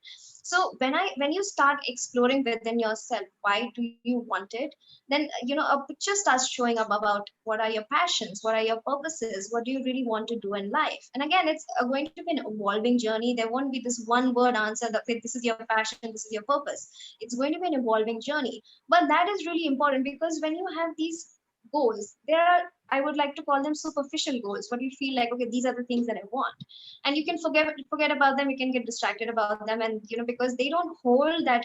So when you start exploring within yourself, why do you want it, then a picture starts showing up about what are your passions, what are your purposes, what do you really want to do in life. And again, it's going to be an evolving journey. There won't be this one word answer that, okay, this is your passion, this is your purpose. It's going to be an evolving journey. But that is really important, because when you have these goals, there are, I would like to call them superficial goals, what you feel like, okay, these are the things that I want, and you can forget about them, you can get distracted about them. And because they don't hold that,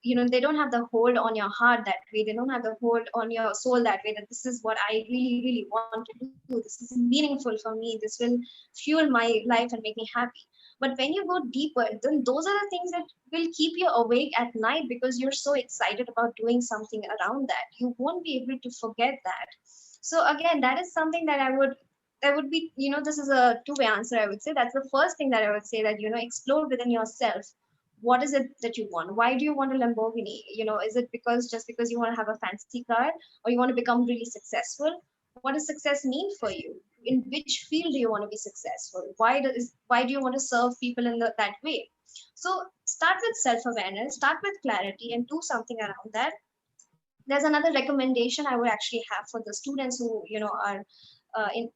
they don't have the hold on your heart that way, they don't have the hold on your soul that way, that this is what I really really want to do, this is meaningful for me, this will fuel my life and make me happy. But when you go deeper, then those are the things that will keep you awake at night, because you're so excited about doing something around that, you won't be able to forget that. So again, that is something that would be, this is a two-way answer, I would say. That's the first thing that I would say, that explore within yourself. What is it that you want? Why do you want a Lamborghini? Is it because just because you want to have a fancy car, or you want to become really successful? What does success mean for you? In which field do you want to be successful? Why do you want to serve people in that way? So start with self-awareness, start with clarity, and do something around that. There's another recommendation I would actually have for the students who are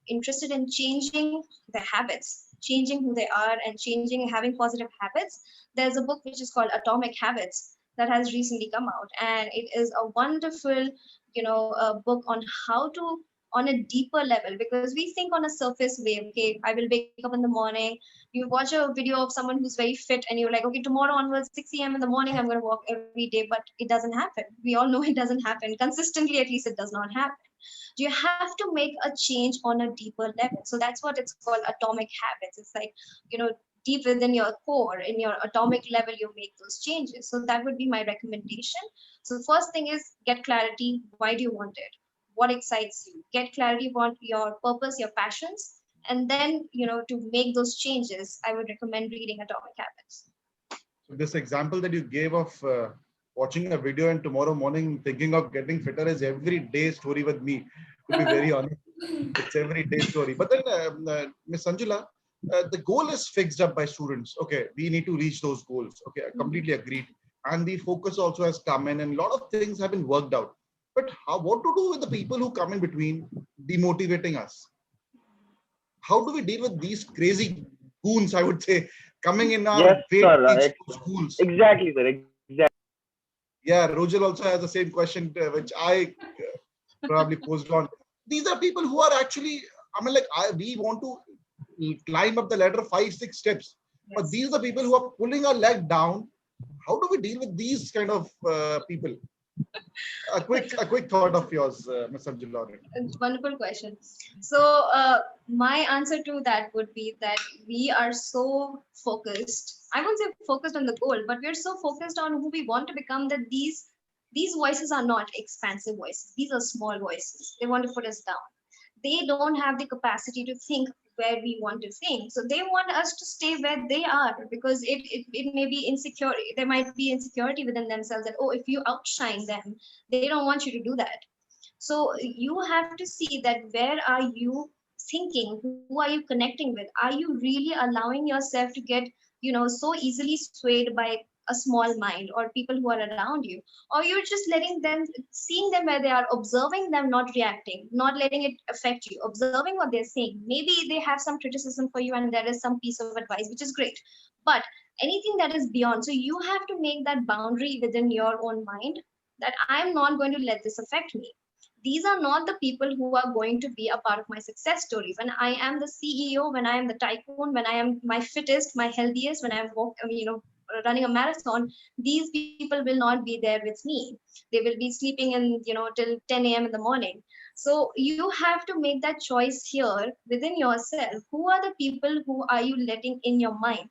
interested in changing their habits, changing who they are, and changing, having positive habits. There's a book which is called Atomic Habits that has recently come out, and it is a wonderful book on how to, on a deeper level, because we think on a surface way, okay, I will wake up in the morning, you watch a video of someone who's very fit, and you're like, okay, tomorrow onwards 6 a.m. in the morning I'm going to walk every day. But it doesn't happen. We all know it doesn't happen consistently, at least it does not happen. You have to make a change on a deeper level. So that's what it's called, atomic habits. It's like, deep within your core, in your atomic level, you make those changes. So that would be my recommendation. So first thing is, get clarity. Why do you want it? What excites you? Get clarity about your purpose, your passions. And then, to make those changes, I would recommend reading Atomic Habits. So this example that you gave of watching a video and tomorrow morning thinking of getting fitter is every day story with me, to be very honest. It's every day story. But then, Ms. Sanjula, the goal is fixed up by students. Okay, we need to reach those goals. Okay, I completely agreed. And the focus also has come in, and a lot of things have been worked out. But what to do with the people who come in between, demotivating us? How do we deal with these crazy goons, I would say, coming in our Yes, way to sir. teach schools? Exactly, sir. Exactly. Yeah, Rojal also has the same question, which I probably posed on. These are people who are actually, I mean, like, we want to climb up the ladder 5, 6 steps, but these are the people who are pulling our leg down. How do we deal with these kind of people? A quick thought of yours, Ms. Sanjula. Wonderful question. So my answer to that would be that we are so focused. I won't say focused on the goal, but we're so focused on who we want to become, that these voices are not expansive voices. These are small voices. They want to put us down. They don't have the capacity to think where we want to think. So they want us to stay where they are, because it may be insecurity. There might be insecurity within themselves that, oh, if you outshine them, they don't want you to do that. So you have to see that, where are you thinking? Who are you connecting with? Are you really allowing yourself to get, so easily swayed by a small mind, or people who are around you? Or you're just letting them, seeing them where they are, observing them, not reacting, not letting it affect you, observing what they're saying. Maybe they have some criticism for you, and there is some piece of advice, which is great. But anything that is beyond, so you have to make that boundary within your own mind, that I'm not going to let this affect me. These are not the people who are going to be a part of my success story. When I am the CEO, when I am the tycoon, when I am my fittest, my healthiest, when I'm running a marathon, these people will not be there with me. They will be sleeping in, till 10 a.m. in the morning. So you have to make that choice here within yourself. Who are the people who are you letting in your mind?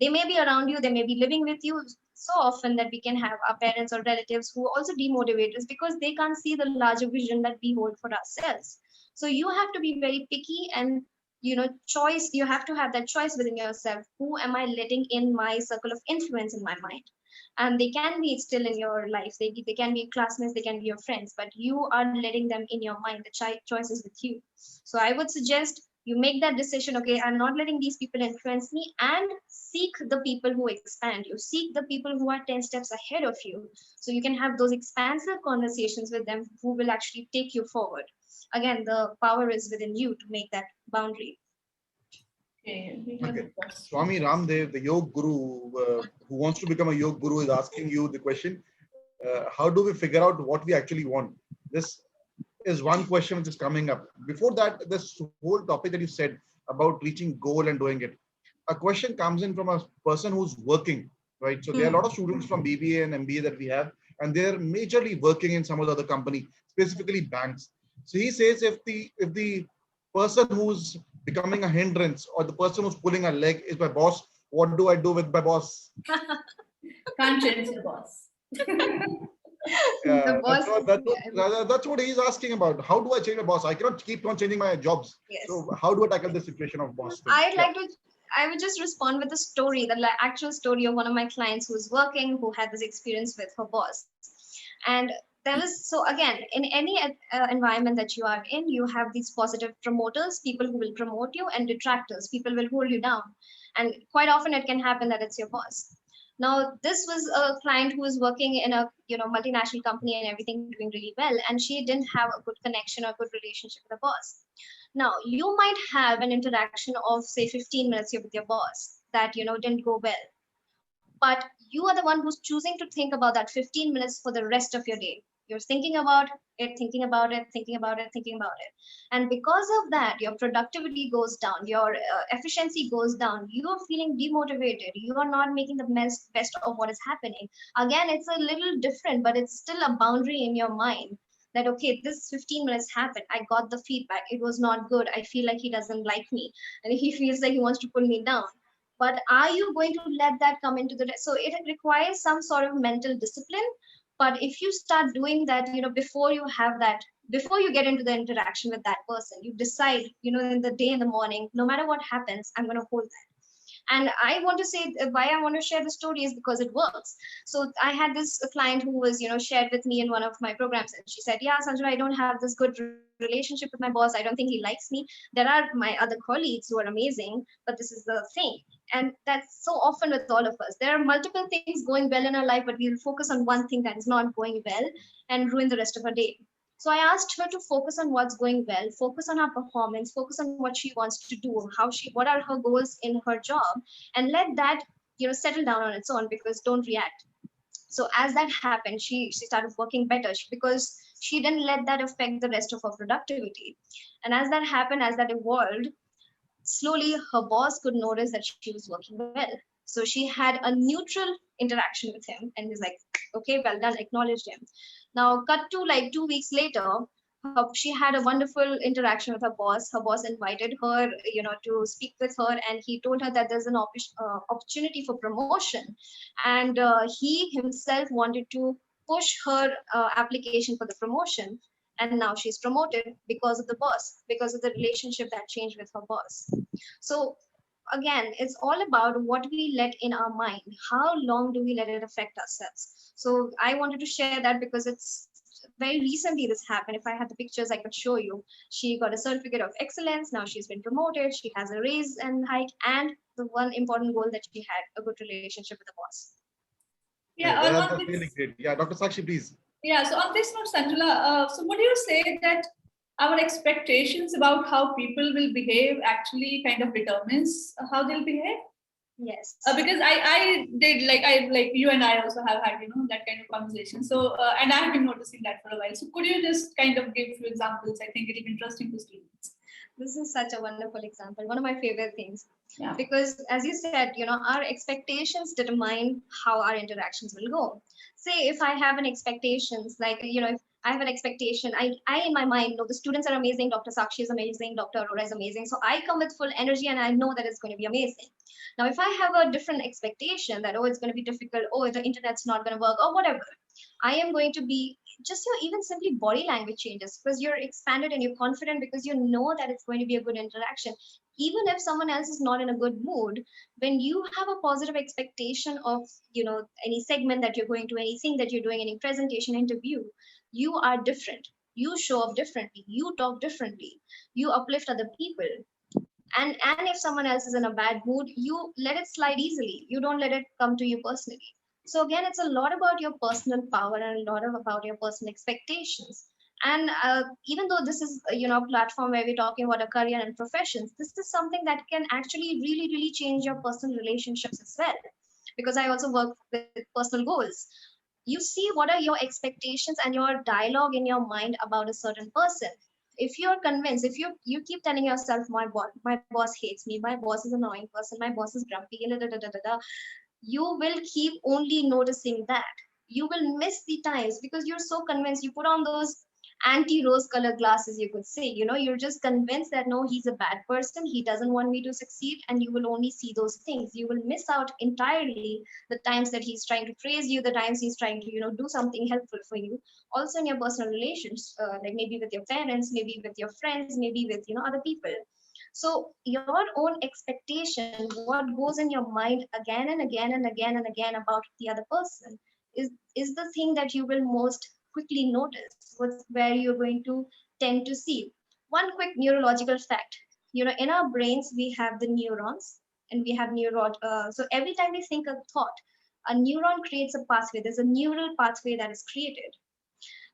They may be around you, they may be living with you so often that we can have our parents or relatives who also demotivate us because they can't see the larger vision that we hold for ourselves. So you have to be very picky, and choice, you have to have that choice within yourself. Who am I letting in my circle of influence in my mind? And they can be still in your life, they can be classmates, they can be your friends, but you are letting them in your mind. The choice is with you. So I would suggest you make that decision. Okay, I'm not letting these people influence me, and seek the people who expand you, seek the people who are 10 steps ahead of you, so you can have those expansive conversations with them who will actually take you forward. Again, the power is within you to make that boundary. Okay, we have a Okay. question. Swami Ramdev, the yoga guru, who wants to become a yoga guru, is asking you the question: how do we figure out what we actually want? This is one question which is coming up. Before that, this whole topic that you said about reaching goal and doing it, a question comes in from a person who's working, right? So there are a lot of students from BBA and MBA that we have, and they're majorly working in some of the other company, specifically banks. So he says if the person who's becoming a hindrance or the person who's pulling a leg is my boss, what do I do with my boss? Can't change the boss. The boss is, yeah, That's what he's asking about. How do I change my boss? I cannot keep on changing my jobs. yes. So how do I tackle the situation of boss thing? I'd Yeah. like to, I would just respond with a story, the actual story of one of my clients who was working, who had this experience with her boss. And there was, so again, in any environment that you are in, you have these positive promoters, people who will promote you, and detractors, people will hold you down. And quite often it can happen that it's your boss. Now, this was a client who was working in a multinational company and everything doing really well, and she didn't have a good connection or good relationship with the boss. Now, you might have an interaction of say 15 minutes here with your boss that didn't go well, but you are the one who's choosing to think about that 15 minutes for the rest of your day. You're thinking about it, thinking about it, thinking about it, thinking about it. And because of that, your productivity goes down, your efficiency goes down, you are feeling demotivated, you are not making the best of what is happening. Again, it's a little different, but it's still a boundary in your mind that, okay, this 15 minutes happened, I got the feedback, it was not good, I feel like he doesn't like me, and he feels like he wants to pull me down. But are you going to let that come into the so it requires some sort of mental discipline. But if you start doing that, before you have that, before you get into the interaction with that person, you decide, in the day, in the morning, no matter what happens, I'm going to hold that. And I want to say why I want to share the story is because it works. So I had this client who was shared with me in one of my programs, and she said, yeah, Sanjana, I don't have this good relationship with my boss, I don't think he likes me. There are my other colleagues who are amazing, but this is the thing. And that's so often with all of us, there are multiple things going well in our life, but we'll focus on one thing that is not going well and ruin the rest of our day. So I asked her to focus on what's going well, focus on her performance, focus on what she wants to do, what are her goals in her job, and let that settle down on its own, because don't react. So as that happened, she started working better because she didn't let that affect the rest of her productivity. And as that happened, as that evolved, slowly her boss could notice that she was working well. So she had a neutral interaction with him, and he's like, okay, well done, acknowledged him. Now cut to like 2 weeks later, she had a wonderful interaction with her boss. Her boss invited her to speak with her, and he told her that there's an opportunity for promotion, and he himself wanted to push her application for the promotion. And now she's promoted because of the boss, because of the relationship that changed with her boss. So again, it's all about what we let in our mind. How long do we let it affect ourselves? So I wanted to share that because it's very recently this happened. If I had the pictures, I could show you. She got a certificate of excellence. Now she's been promoted. She has a raise and hike, and the one important goal that she had a good relationship with the boss. Yeah, That's on really this, great. Yeah, Dr. Sakshi, please. yeah. So on this note, Sanjula, so would you say that our expectations about how people will behave actually kind of determines how they'll behave? Yes. Because I did like you and I also have had that kind of conversation. So and I have been noticing that for a while. So could you just kind of give a few examples? I think it'll be interesting to students. This is such a wonderful example. One of my favorite things. Yeah. Because as you said, our expectations determine how our interactions will go. Say if I have an expectations, like, if I have an expectation, I in my mind know the students are amazing, Dr. Sakshi is amazing, Dr. Aurora is amazing. So I come with full energy and I know that it's going to be amazing. Now, if I have a different expectation that, oh, it's going to be difficult, oh, the internet's not going to work, or whatever, I am going to be just even simply body language changes because you're expanded and you're confident because you know that it's going to be a good interaction. Even if someone else is not in a good mood, when you have a positive expectation of, any segment that you're going to, anything that you're doing, any presentation, interview, you are different. You show up differently. You talk differently. You uplift other people. And if someone else is in a bad mood, you let it slide easily. You don't let it come to you personally. So again, it's a lot about your personal power and a lot about your personal expectations. And even though this is a platform where we're talking about a career and professions, this is something that can actually really really change your personal relationships as well, because I also work with personal goals. You see what are your expectations and your dialogue in your mind about a certain person. If you're convinced, if you keep telling yourself, my boss hates me, my boss is an annoying person, my boss is grumpy, da, da, da, da, da, you will keep only noticing that. You will miss the times because you're so convinced. You put on those anti-rose color glasses, you could say. You're just convinced that no, he's a bad person, he doesn't want me to succeed, and you will only see those things. You will miss out entirely the times that he's trying to praise you, the times he's trying to do something helpful for you. Also in your personal relations, like maybe with your parents, maybe with your friends, maybe with other people. So your own expectation, what goes in your mind again and again and again and again about the other person, is the thing that you will most quickly notice. What's where you're going to tend to see. One quick neurological fact: in our brains we have the neurons, and we have so every time we think a thought, a neuron creates a pathway. There's a neural pathway that is created.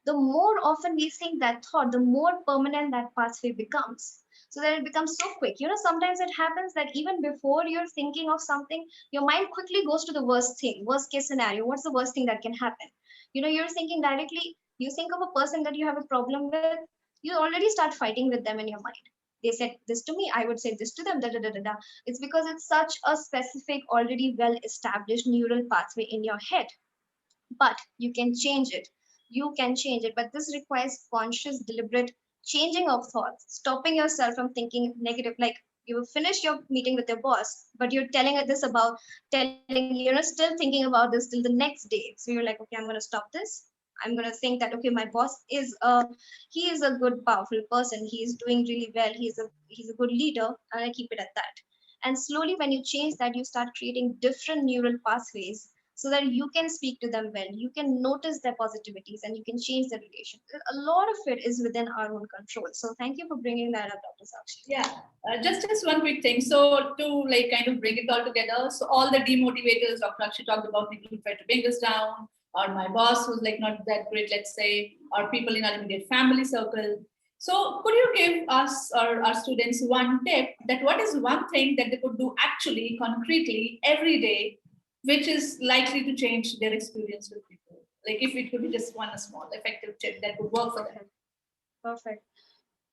The more often we think that thought, the more permanent that pathway becomes. So that it becomes so quick. Sometimes it happens that even before you're thinking of something, your mind quickly goes to the worst thing, worst case scenario. What's the worst thing that can happen? You're thinking directly, you think of a person that you have a problem with, you already start fighting with them in your mind. They said this to me, I would say this to them, da da da da da. It's because it's such a specific, already well established neural pathway in your head. But you can change it. You can change it, but this requires conscious deliberate changing of thoughts, stopping yourself from thinking negative. Like, you finish your meeting with your boss, but you're telling it this about telling, still thinking about this till the next day. So you're like, okay, I'm going to stop this. I'm going to think that, okay, my boss is he is a good powerful person, he is doing really well, he's a good leader, and I keep it at that. And slowly when you change that, you start creating different neural pathways so that you can speak to them well, you can notice their positivities, and you can change the relation. A lot of it is within our own control. So thank you for bringing that up, Dr. Sakshi. Yeah, just one quick thing. So to like kind of bring it all together, so all the demotivators Dr. Akshi talked about, people who try to bring us down, or my boss who's like not that great, let's say, or people in our immediate family circle. So could you give us or our students one tip that what is one thing that they could do actually concretely every day, which is likely to change their experience with people? Like if it could be just one small effective tip that would work for them. Perfect.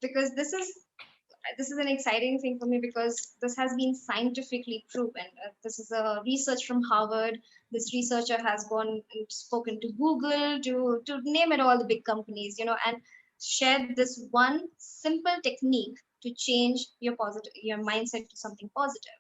Because this is an exciting thing for me, because this has been scientifically proven. This is a research from Harvard. This researcher has gone and spoken to Google, to name it all the big companies, and shared this one simple technique to change your mindset to something positive.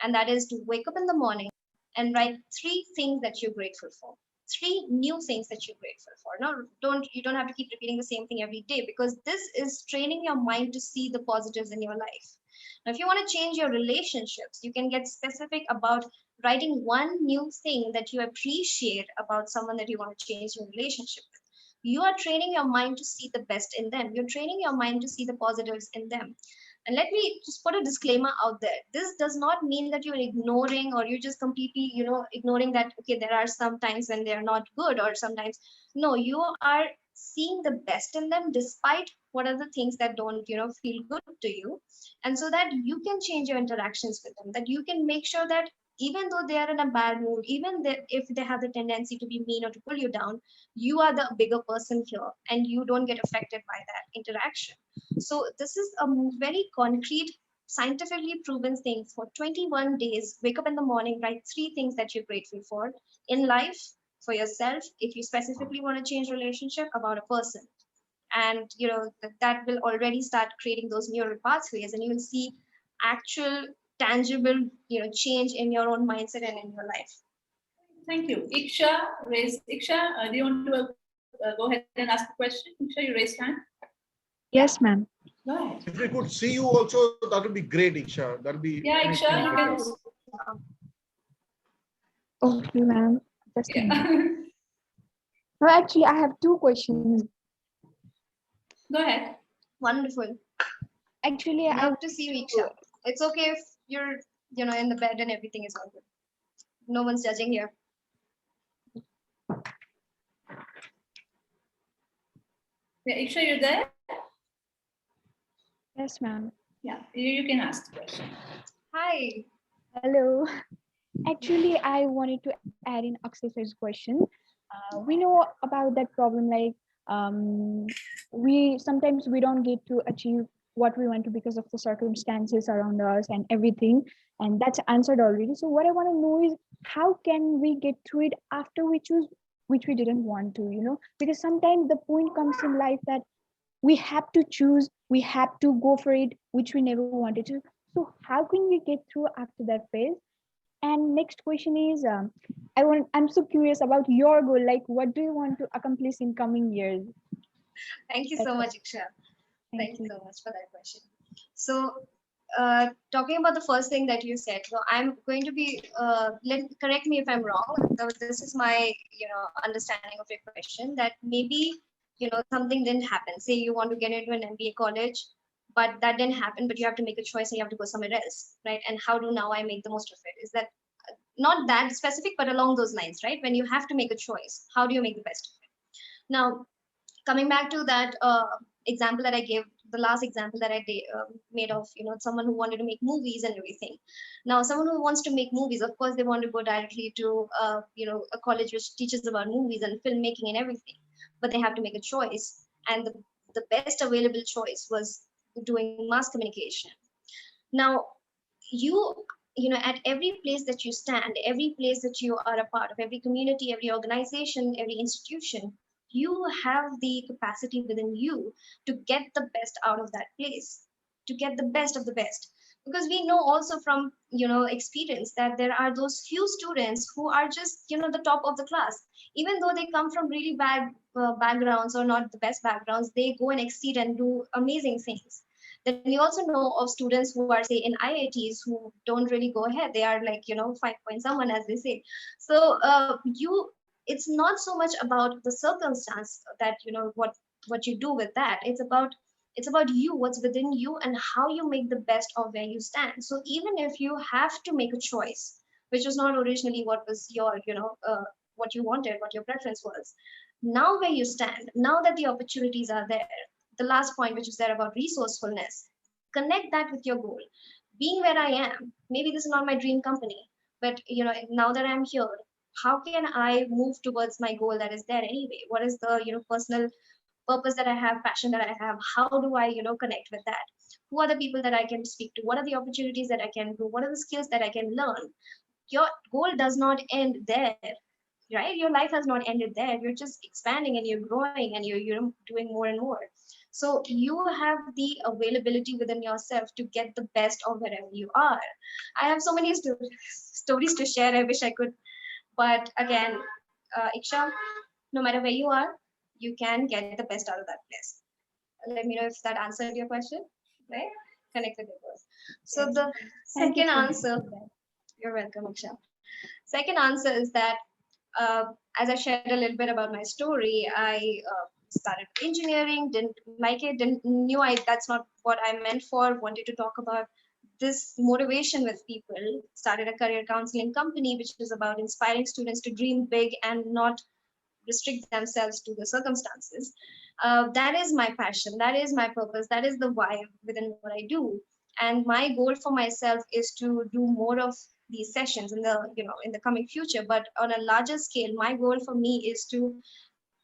And that is to wake up in the morning and write three things that you're grateful for. Three new things that you're grateful for. No, you don't have to keep repeating the same thing every day, because this is training your mind to see the positives in your life. Now, if you want to change your relationships, you can get specific about writing one new thing that you appreciate about someone that you want to change your relationship with. You are training your mind to see the best in them. You're training your mind to see the positives in them. And let me just put a disclaimer out there. This does not mean that you're ignoring, or you're just completely, ignoring that, okay, there are some times when they're not good, or sometimes. No, you are seeing the best in them despite what are the things that don't, feel good to you. And so that you can change your interactions with them, that you can make sure that even though they are in a bad mood, even if they have the tendency to be mean or to pull you down, you are the bigger person here and you don't get affected by that interaction. So this is a very concrete, scientifically proven thing. For 21 days, wake up in the morning, write 3 things that you're grateful for in life, for yourself, if you specifically want to change relationship, about a person. And that will already start creating those neural pathways, and you will see actual tangible change in your own mindset and in your life. Thank you. Iksha, do you want to go ahead and ask the question? Iksha, you raised hand. Yes, ma'am. Go ahead. If we could see you also, that would be great, Iksha. That would be Iksha, you can. Okay, ma'am. Just a minute. Yeah. No, actually, I have 2 questions. Go ahead. Wonderful. Actually, I love to see you, Iksha. It's okay if you're in the bed and everything is all good. No one's judging here. Yeah, Iksha, you're there? Yes, ma'am. Yeah, you can ask the question. Hi. Hello. Actually, I wanted to add in Akshay's question. We know about that problem, like we sometimes we don't get to achieve what we want to because of the circumstances around us and everything, and that's answered already. So what I want to know is, how can we get through it after we choose which we didn't want to, because sometimes the point comes in life that we have to choose, we have to go for it, which we never wanted to. So how can we get through after that phase? And next question is, I'm so curious about your goal. Like, what do you want to accomplish in coming years? Thank you so much, Iksha. Thank you so much for that question. So, talking about the first thing that you said, so I'm going to be correct me if I'm wrong. This is my understanding of your question, that maybe something didn't happen. Say you want to get into an MBA college, but that didn't happen. But you have to make a choice and you have to go somewhere else, right? And how do now I make the most of it? Is that not that specific, but along those lines, right? When you have to make a choice, how do you make the best of it? Now, coming back to that example that I gave, the last example that I made of someone who wanted to make movies and everything. Now, someone who wants to make movies, of course, they want to go directly to a college which teaches about movies and filmmaking and everything, but they have to make a choice, and the best available choice was doing mass communication. Now, you at every place that you stand, every place that you are a part of, every community, every organization, every institution, you have the capacity within you to get the best out of that place, to get the best of the best. Because we know also from experience that there are those few students who are just the top of the class, even though they come from really bad backgrounds or not the best backgrounds, they go and exceed and do amazing things. Then we also know of students who are, say, in IITs, who don't really go ahead. They are like 5 point someone, as they say. So it's not so much about the circumstance that what you do with that. It's about you, what's within you, and how you make the best of where you stand. So even if you have to make a choice which was not originally what was your what you wanted, what your preference was, now where you stand, now that the opportunities are there, the last point which is there about resourcefulness, connect that with your goal. Being where I am, maybe this is not my dream company, but now that I'm here, how can I move towards my goal that is there anyway? What is the personal purpose that I have, passion that I have? How do I connect with that? Who are the people that I can speak to? What are the opportunities that I can do? What are the skills that I can learn? Your goal does not end there, right? Your life has not ended there. You're just expanding and you're growing and you're doing more and more. So you have the availability within yourself to get the best of wherever you are. I have so many stories to share. I wish I could, but again, Iksha, no matter where you are, you can get the best out of that place. Let me know if that answered your question, right? Connect with your goals. So the second answer, you're welcome, Iksha. Second answer is that as I shared a little bit about my story, I started engineering, didn't like it, didn't knew I that's not what I meant for. Wanted to talk about this motivation with people. Started a career counseling company, which is about inspiring students to dream big and not restrict themselves to the circumstances. That is my passion. That is my purpose. That is the why within what I do. And my goal for myself is to do more of these sessions in the in the coming future. But on a larger scale, my goal for me is to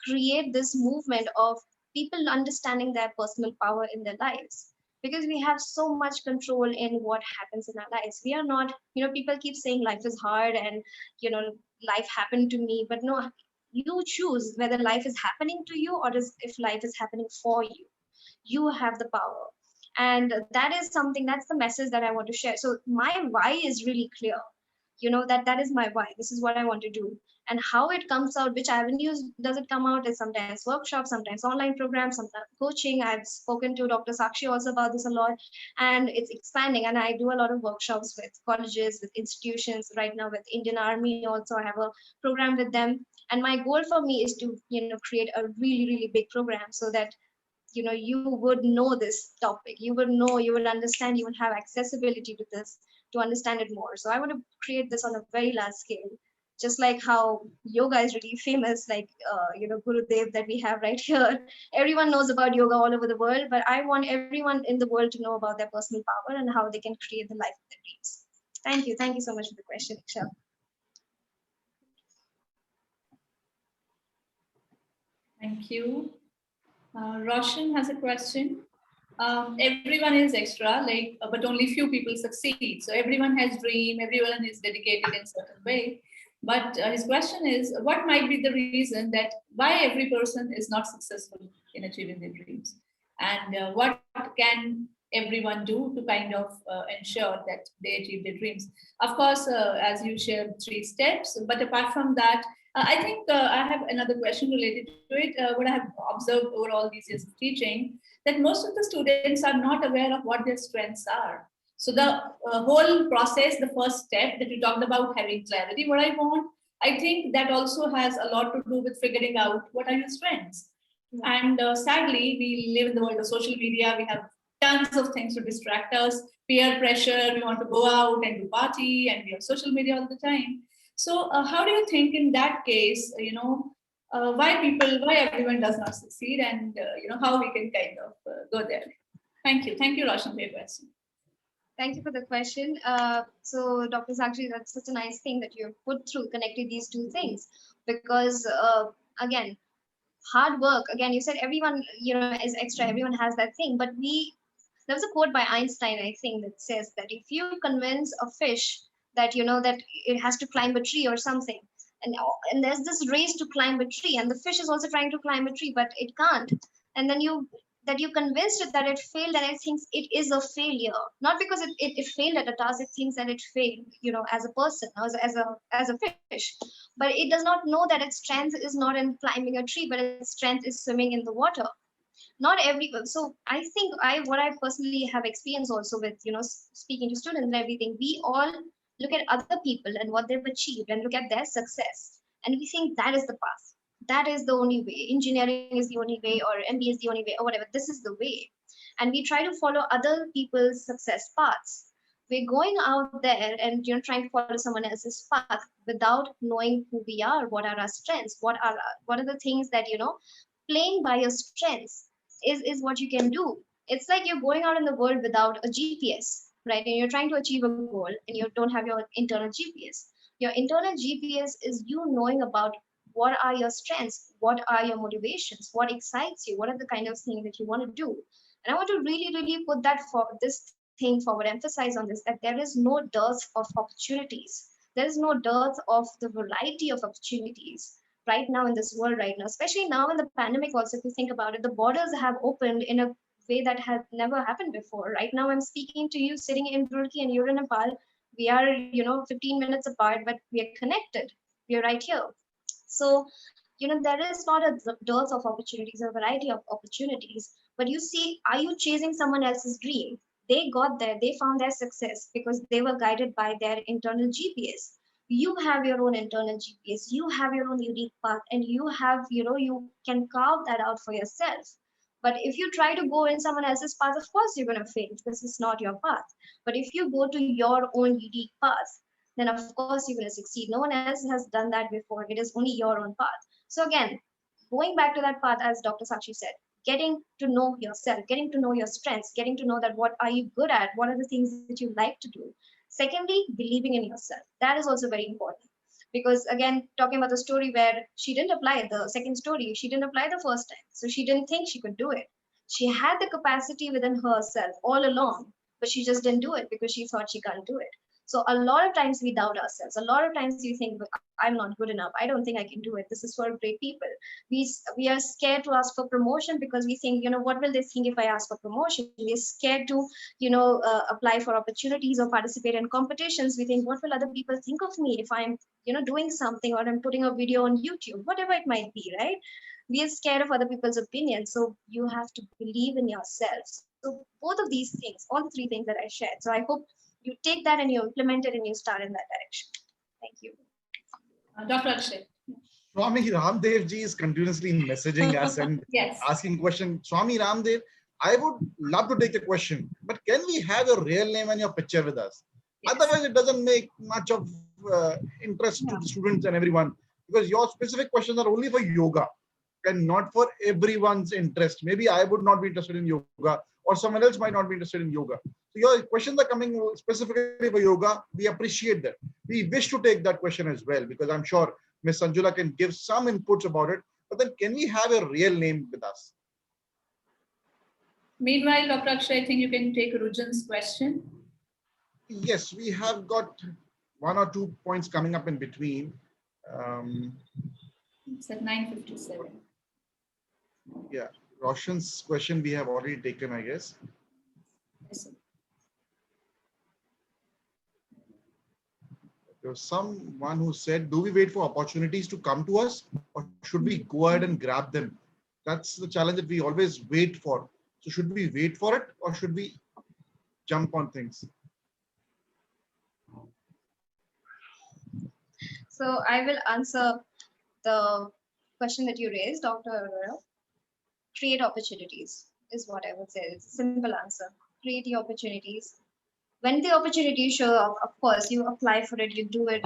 create this movement of people understanding their personal power in their lives, because we have so much control in what happens in our lives. We are not, people keep saying life is hard and you know life happened to me, but no, you choose whether life is happening to you or if life is happening for you. You have the power. And that is something, that's the message that I want to share. So my why is really clear. That is my why. This is what I want to do. And how it comes out, which avenues does it come out, is sometimes workshops, sometimes online programs, sometimes coaching. I've spoken to Dr. Sakshi also about this a lot, and it's expanding. And I do a lot of workshops with colleges, with institutions. Right now with Indian Army also, I have a program with them. And my goal for me is to create a really, really big program, so that you would know this topic, you would know, you would understand, you would have accessibility to this, to understand it more. So I want to create this on a very large scale, just like how yoga is really famous, like Gurudev that we have right here. Everyone knows about yoga all over the world, but I want everyone in the world to know about their personal power and how they can create the life of their dreams. Thank you so much for the question, Ikshal. Thank you. Roshan has a question. Everyone is extra, like, but only few people succeed. So everyone has dream, everyone is dedicated in certain way. But his question is, what might be the reason that why every person is not successful in achieving their dreams, and what can everyone do to kind of ensure that they achieve their dreams? Of course, as you shared 3 steps, but apart from that, I think I have another question related to it. What I have observed over all these years of teaching, that most of the students are not aware of what their strengths are. So the whole process, the first step that you talked about, having clarity, what I want, I think that also has a lot to do with figuring out what are your strengths. And sadly, we live in the world of social media. We have tons of things to distract us, peer pressure. We want to go out and do party, and we have social media all the time. So, how do you think in that case, why everyone does not succeed, and how we can kind of go there? Thank you, Roshan, for your question. Thank you for the question. So, Dr. Sakshi, that's such a nice thing that you put through, connected these two things. Because, again, hard work, again, you said everyone, is extra, everyone has that thing. But there was a quote by Einstein, I think, that says that if you convince a fish that, that it has to climb a tree or something, and there's this race to climb a tree, and the fish is also trying to climb a tree, but it can't. And then you convinced it that it failed, and it thinks it is a failure, not because it failed at a task, it thinks that it failed, as a person, as a fish. But it does not know that its strength is not in climbing a tree, but its strength is swimming in the water. Not everyone. So I think what I personally have experienced also with speaking to students and everything, we all look at other people and what they've achieved and look at their success, and we think that is the path, that is the only way, engineering is the only way, or MBA is the only way, or whatever, this is the way. And we try to follow other people's success paths. We're going out there and trying to follow someone else's path without knowing who we are, what are our strengths, what are the things that playing by your strengths is what you can do. It's like you're going out in the world without a GPS, right? And you're trying to achieve a goal and you don't have your internal GPS. Your internal GPS is you knowing about what are your strengths, what are your motivations, what excites you, what are the kind of things that you want to do. And I want to really, really put that for this thing forward, emphasize on this, that there is no dearth of opportunities. There is no dearth of the variety of opportunities right now in this world right now, especially now in the pandemic also. If you think about it, the borders have opened in a way that has never happened before. Right now I'm speaking to you sitting in Roorkee and you're in Nepal. We are 15 minutes apart, but we are connected, we are right here. So there is not a dearth of opportunities, a variety of opportunities. But you see, are you chasing someone else's dream? They got there, they found their success because they were guided by their internal GPS. You have your own internal GPS, you have your own unique path, and you have, you can carve that out for yourself. But if you try to go in someone else's path, of course you're going to fail because it's not your path. But if you go to your own unique path, then of course you're going to succeed. No one else has done that before. It is only your own path. So again, going back to that path, as Dr. Sakshi said, getting to know yourself, getting to know your strengths, getting to know that what are you good at, what are the things that you like to do. Secondly, believing in yourself. That is also very important. Because again, talking about the story where she didn't apply the second story, she didn't apply the first time. So she didn't think she could do it. She had the capacity within herself all along, but she just didn't do it because she thought she can't do it. So a lot of times we doubt ourselves. A lot of times we think, I'm not good enough. I don't think I can do it. This is for great people. We are scared to ask for promotion because we think, what will they think if I ask for promotion? We're scared to, apply for opportunities or participate in competitions. We think, what will other people think of me if I'm, doing something or I'm putting a video on YouTube, whatever it might be, right? We are scared of other people's opinions. So you have to believe in yourself. So both of these things, all the three things that I shared. So I hope you take that and you implement it and you start in that direction. Thank you. Dr. Akshay. Swami Ramdev ji is continuously messaging us and Yes. asking questions. Swami Ramdev, I would love to take a question, but can we have your real name and your picture with us? Yes. Otherwise, it doesn't make much of interest to the students and everyone, because your specific questions are only for yoga and not for everyone's interest. Maybe I would not be interested in yoga, or someone else might not be interested in yoga. So your questions are coming specifically for yoga. We appreciate that. We wish to take that question as well, because I'm sure Ms. Sanjula can give some inputs about it. But then can we have a real name with us? Meanwhile, Dr. Akshay, I think you can take Rujan's question. Yes, we have got 1 or 2 points coming up in between. It's at 9:57. Yeah, Roshan's question we have already taken, I guess. Yes, sir. There was someone who said, do we wait for opportunities to come to us, or should we go ahead and grab them? That's the challenge that we always wait for. So should we wait for it, or should we jump on things? So I will answer the question that you raised, Dr. Arora. Create opportunities is what I would say. It's a simple answer. Create the opportunities. When the opportunities show up, of course, you apply for it, you do it,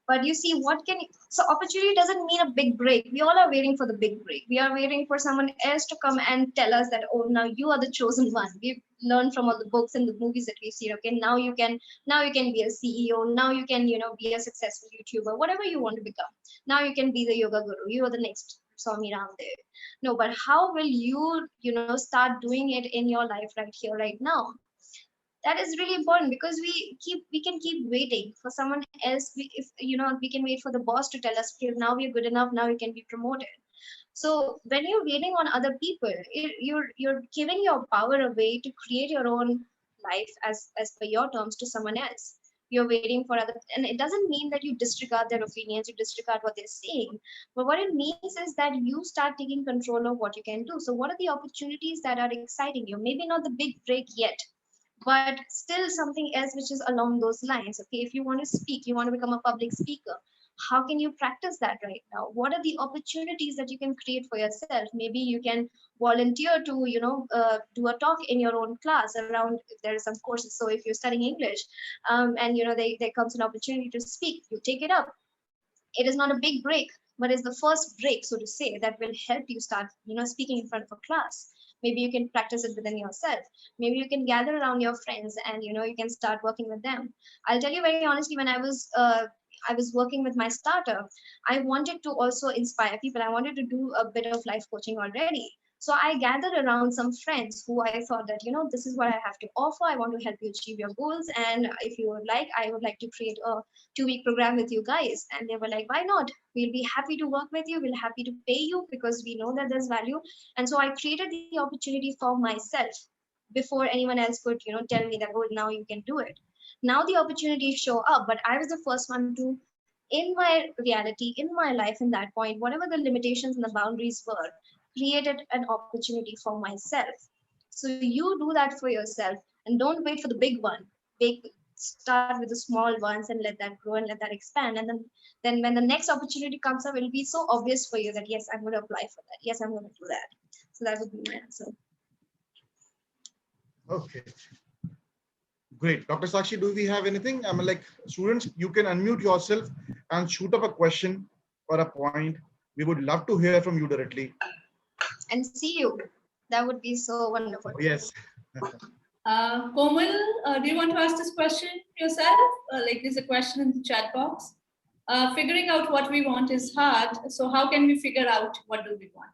but you see what can, so opportunity doesn't mean a big break. We all are waiting for the big break. We are waiting for someone else to come and tell us that, oh, now you are the chosen one. We've learned from all the books and the movies that we've seen. Okay, now you can be a CEO. Now you can, be a successful YouTuber, whatever you want to become. Now you can be the yoga guru. You are the next Swami Ramdev. No, but how will you, start doing it in your life right here, right now? That is really important, because we can keep waiting for someone else. If we can wait for the boss to tell us, okay, now we're good enough, now we can be promoted. So when you're waiting on other people, you're giving your power away to create your own life as per your terms to someone else. You're waiting for other, and it doesn't mean that you disregard their opinions, you disregard what they're saying, but what it means is that you start taking control of what you can do. So what are the opportunities that are exciting you? Maybe not the big break yet, but still something else which is along those lines. Okay, if you want to speak, you want to become a public speaker, how can you practice that right now? What are the opportunities that you can create for yourself? Maybe you can volunteer to do a talk in your own class around, if there are some courses. So if you're studying English, and there comes an opportunity to speak, you take it up. It is not a big break, but it's the first break, so to say, that will help you start speaking in front of a class. Maybe you can practice it within yourself. Maybe you can gather around your friends and you can start working with them. I'll tell you very honestly, when I was working with my startup, I wanted to also inspire people. I wanted to do a bit of life coaching already. So I gathered around some friends who I thought that, this is what I have to offer. I want to help you achieve your goals. And if you would like, I would like to create a 2-week program with you guys. And they were like, why not? We'll be happy to work with you. We'll happy to pay you, because we know that there's value. And so I created the opportunity for myself before anyone else could, tell me that, oh, now you can do it. Now the opportunities show up, but I was the first one to, in my reality, in my life, in that point, whatever the limitations and the boundaries were, created an opportunity for myself. So you do that for yourself, and don't wait for the big one. Start with the small ones and let that grow and let that expand. And then when the next opportunity comes up, it'll be so obvious for you that, yes, I'm going to apply for that. Yes, I'm going to do that. So that would be my answer. Okay. Great. Dr. Sakshi, do we have anything? I mean, like, students, you can unmute yourself and shoot up a question or a point. We would love to hear from you directly. And see you. That would be so wonderful. Yes. Komal, do you want to ask this question yourself? Like there's a question in the chat box. Figuring out what we want is hard. So how can we figure out what do we want?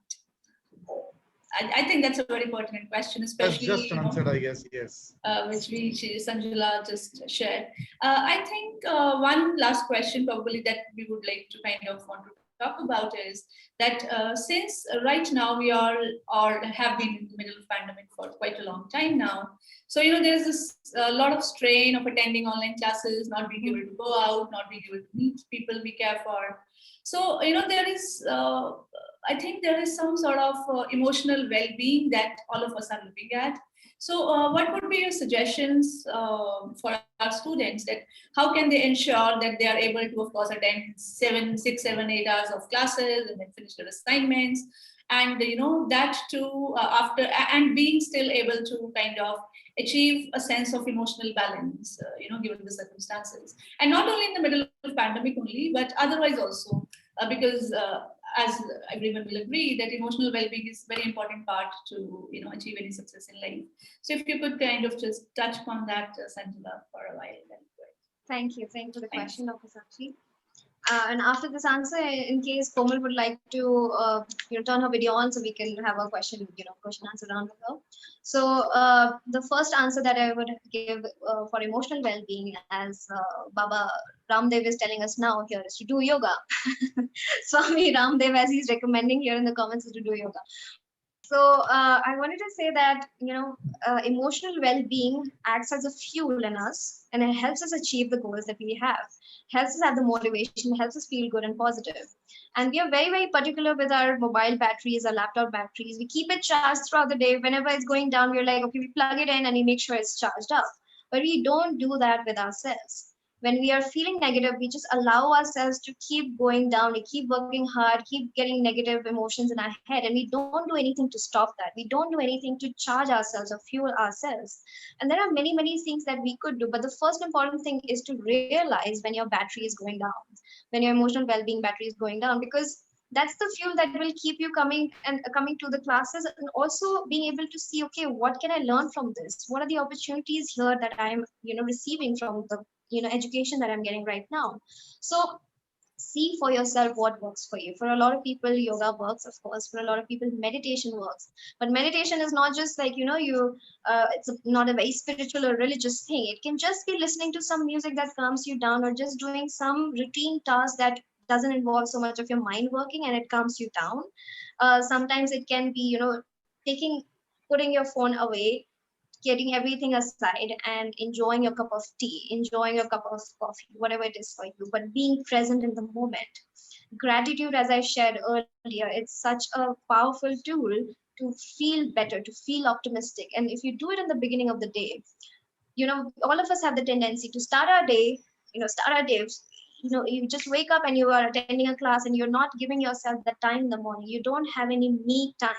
I think that's a very pertinent question, That's especially just answered, I guess. Yes. which Sanjula just shared. I think one last question probably that we would like to kind of want to talk about is that since right now we are or have been in the middle of pandemic for quite a long time now, so there's this lot of strain of attending online classes, not being able to go out, not being able to meet people we care for. So there is I think there is some sort of emotional well-being that all of us are looking at. So what would be your suggestions for our students, that how can they ensure that they are able to, of course, attend 6, 7, 8 hours of classes and then finish their assignments, and that too after, and being still able to kind of achieve a sense of emotional balance, given the circumstances, and not only in the middle of pandemic only, but otherwise also, because as everyone will agree that emotional well-being is very important part to achieve any success in life. So if you could kind of just touch upon that, Sanjula, for a while, that'd be great. Thank you. Thank you for the Thanks. question, Dr. Sakshi. And after this answer, in case Komal would like to turn her video on so we can have a question answer round with her. So the first answer that I would give for emotional well-being, as Baba Ramdev is telling us now here, is to do yoga. Swami Ramdev, as he's recommending here in the comments, is to do yoga. So I wanted to say that emotional well-being acts as a fuel in us, and it helps us achieve the goals that we have. Helps us have the motivation, helps us feel good and positive. And we are very, very particular with our mobile batteries, our laptop batteries. We keep it charged throughout the day. Whenever it's going down, we're like, okay, we plug it in and we make sure it's charged up. But we don't do that with ourselves. When we are feeling negative, we just allow ourselves to keep going down. We keep working hard, keep getting negative emotions in our head, and we don't do anything to stop that. We don't do anything to charge ourselves or fuel ourselves. And there are many, many things that we could do. But the first important thing is to realize when your battery is going down, when your emotional well-being battery is going down, because that's the fuel that will keep you coming to the classes, and also being able to see, okay, what can I learn from this? What are the opportunities here that I'm receiving from the education that I'm getting right now? So see for yourself what works for you. For a lot of people, yoga works, of course. For a lot of people, meditation works. But meditation is not just like not a very spiritual or religious thing. It can just be listening to some music that calms you down, or just doing some routine task that doesn't involve so much of your mind working and it calms you down. Sometimes it can be taking putting your phone away, getting everything aside and enjoying your cup of tea, enjoying your cup of coffee, whatever it is for you, but being present in the moment. Gratitude, as I shared earlier, it's such a powerful tool to feel better, to feel optimistic. And if you do it in the beginning of the day, all of us have the tendency to start our day, you just wake up and you are attending a class and you're not giving yourself that time in the morning. You don't have any me time.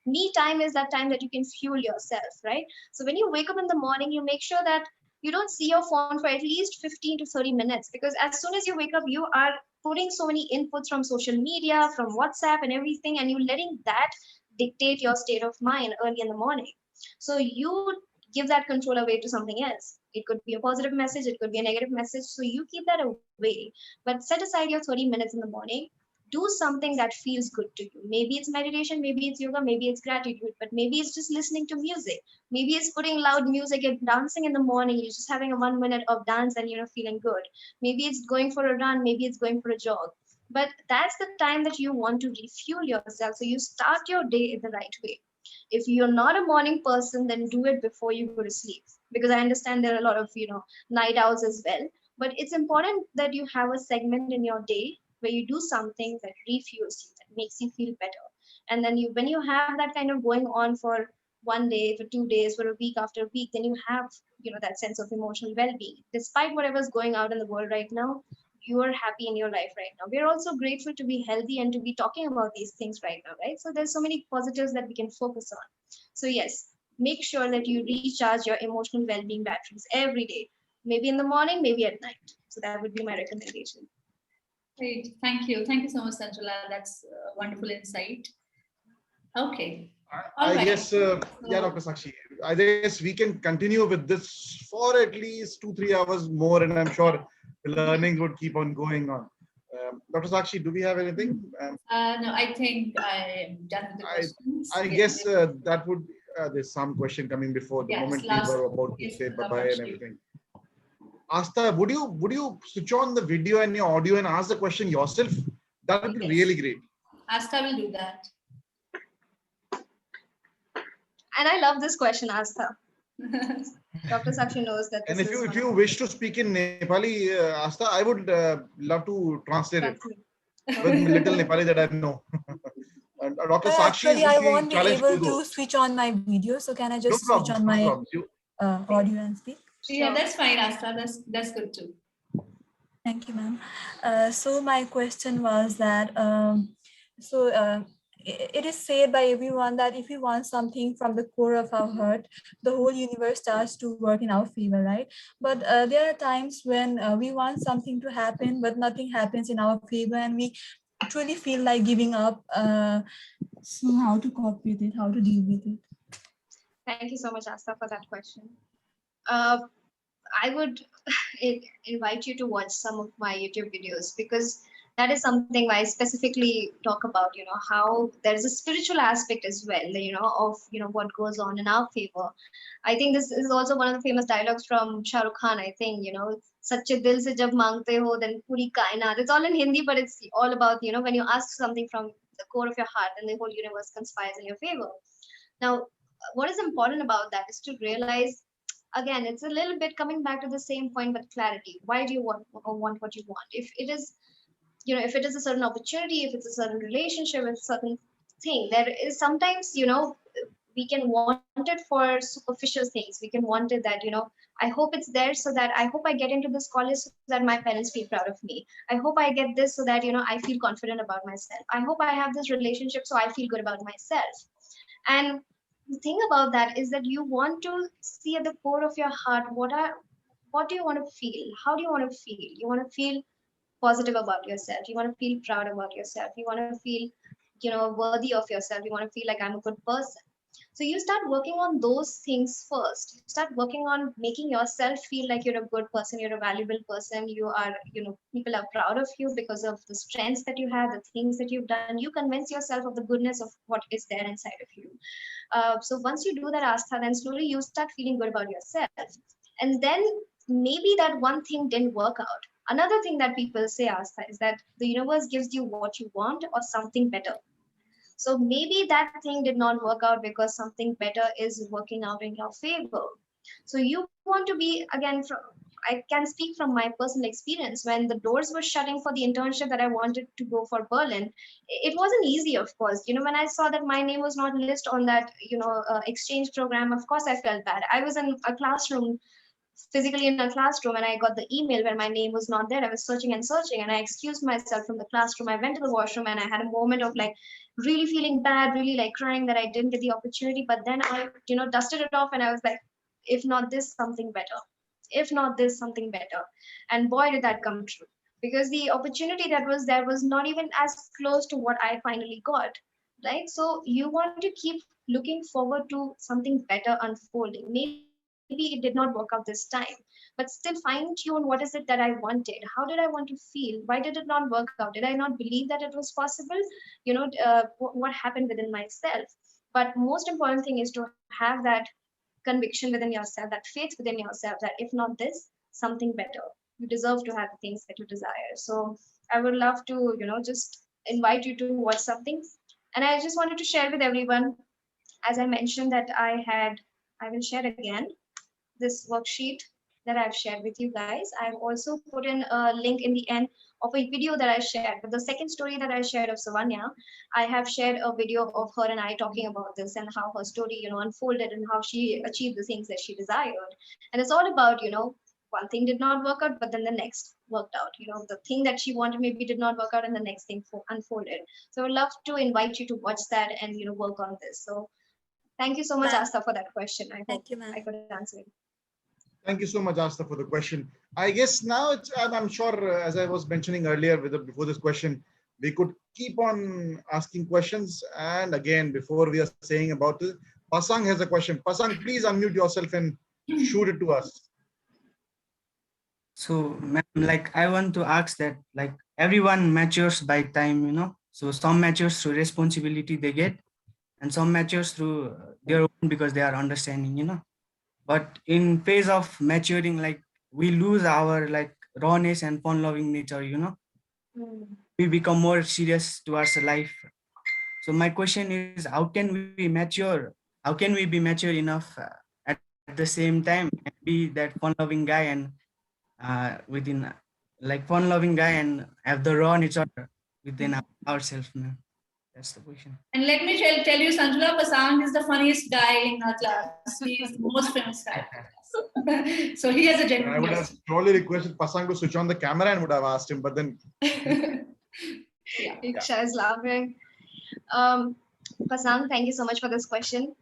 Me time is that time that you can fuel yourself, right? So when you wake up in the morning, you make sure that you don't see your phone for at least 15 to 30 minutes, because as soon as you wake up, you are putting so many inputs from social media, from WhatsApp and everything, and you're letting that dictate your state of mind early in the morning. So you give that control away to something else. It could be a positive message, it could be a negative message. So you keep that away, but set aside your 30 minutes in the morning. Do something that feels good to you. Maybe it's meditation, maybe it's yoga, maybe it's gratitude, but maybe it's just listening to music. Maybe it's putting loud music and dancing in the morning. You're just having a 1 minute of dance and feeling good. Maybe it's going for a run, maybe it's going for a jog. But that's the time that you want to refuel yourself. So you start your day in the right way. If you're not a morning person, then do it before you go to sleep. Because I understand there are a lot of night owls as well. But it's important that you have a segment in your day where you do something that refuels you, that makes you feel better. And then when you have that kind of going on for 1 day, for 2 days, for a week after week, then you have that sense of emotional well-being. Despite whatever's going out in the world right now, you are happy in your life right now. We're also grateful to be healthy and to be talking about these things right now, right? So there's so many positives that we can focus on. So yes, make sure that you recharge your emotional well-being batteries every day, maybe in the morning, maybe at night. So that would be my recommendation. Great, thank you. Thank you so much, Sanjula. That's a wonderful insight. Okay, All I right. guess, yeah, Dr. Sakshi, I guess we can continue with this for at least 2-3 hours more, and I'm sure the learning would keep on going on. Dr. Sakshi, do we have anything? No, I think I am done with the I questions. I Yes, guess that would there's some question coming before the yes, moment we last were about to is say bye Dr. bye and Akshay. everything. Asta, would you switch on the video and your audio and ask the question yourself? That would be Yes. really great. Asta will do that. And I love this question, Astha. Dr. Sakshi knows that And this if is you one if of you my wish to speak in Nepali, Asta, I would love to translate it translate. with little Nepali that I know. And Dr. Sakshi Actually, I would be won't be challenged to able do. to switch on my video. So can I No just switch problems, on no my problems. audio and speak? Yeah, Sure. that's fine, Asta. That's good too. Thank you, ma'am. So my question was that, it is said by everyone that if we want something from the core of our heart, the whole universe starts to work in our favor, right? But there are times when we want something to happen, but nothing happens in our favor, and we truly feel like giving up. So how to cope with it? How to deal with it? Thank you so much, Astha, for that question. Uh, I would invite you to watch some of my YouTube videos, because that is something I specifically talk about, how there's a spiritual aspect as well, of, what goes on in our favor. I think this is also one of the famous dialogues from Shah Rukh Khan, I think, Sache dil se jab mangte ho, then puri kainat. It's all in Hindi, but it's all about, when you ask something from the core of your heart, then the whole universe conspires in your favor. Now, what is important about that is to realize, again, it's a little bit coming back to the same point, but clarity. Why do you want what you want? If it is, if it is a certain opportunity, if it's a certain relationship, it's a certain thing, there is sometimes, we can want it for superficial things. We can want it that, I hope it's there so that I hope I get into this college so that my parents feel proud of me. I hope I get this so that, I feel confident about myself. I hope I have this relationship so I feel good about myself. And the thing about that is that you want to see at the core of your heart, what do you want to feel? How do you want to feel? You want to feel positive about yourself. You want to feel proud about yourself. You want to feel, worthy of yourself. You want to feel like I'm a good person. So you start working on those things first. You start working on making yourself feel like you're a good person, you're a valuable person. You are, people are proud of you because of the strengths that you have, the things that you've done. You convince yourself of the goodness of what is there inside of you. So once you do that, Astha, then slowly you start feeling good about yourself. And then maybe that one thing didn't work out. Another thing that people say, Astha, is that the universe gives you what you want or something better. So maybe that thing did not work out because something better is working out in your favor. So you want to be, again, I can speak from my personal experience. When the doors were shutting for the internship that I wanted to go for Berlin, it wasn't easy, of course. When I saw that my name was not listed on that, exchange program, of course I felt bad. I was in a classroom, physically in a classroom, and I got the email where my name was not there. I was searching and searching, and I excused myself from the classroom. I went to the washroom, and I had a moment of like really feeling bad, really like crying that I didn't get the opportunity. But then I, dusted it off, and I was like, if not this, something better. If not this, something better. And boy, did that come true. Because the opportunity that was there was not even as close to what I finally got. Right? So you want to keep looking forward to something better unfolding. Maybe it did not work out this time, but still fine tune, what is it that I wanted? How did I want to feel? Why did it not work out? Did I not believe that it was possible? What happened within myself? But most important thing is to have that conviction within yourself, that faith within yourself, that if not this, something better. You deserve to have the things that you desire. So I would love to, just invite you to watch something. And I just wanted to share with everyone, as I mentioned, that I will share again this worksheet that I've shared with you guys. I've also put in a link in the end of a video that I shared. But the second story that I shared of Savanya, I have shared a video of her and I talking about this and how her story, unfolded and how she achieved the things that she desired. And it's all about, one thing did not work out, but then the next worked out. The thing that she wanted maybe did not work out, and the next thing unfolded. So I would love to invite you to watch that and work on this. So thank you so much, Ma'am. Asta, for that question. I hope Thank you, I ma'am. could answer it. Thank you so much, Asta, for the question. I guess now I'm sure, as I was mentioning earlier before this question, we could keep on asking questions. And again, before we are saying about it, Pasang has a question. Pasang, please unmute yourself and shoot it to us. So, ma'am, like I want to ask that, like everyone matures by time, So some matures through responsibility they get, and some matures through their own because they are understanding. But in phase of maturing, like we lose our like rawness and fun-loving nature. We become more serious towards life. So my question is, how can we mature? How can we be mature enough at the same time and be that fun-loving guy and within like fun-loving guy and have the raw nature within ourselves, man? That's the question. And let me tell you, Sanjula, Pasang is the funniest guy in our class. He is the most famous guy. So he has a genuine I would have question. probably requested Pasang to switch on the camera and would have asked him, but then Iksha is laughing. Pasang, thank you so much for this question.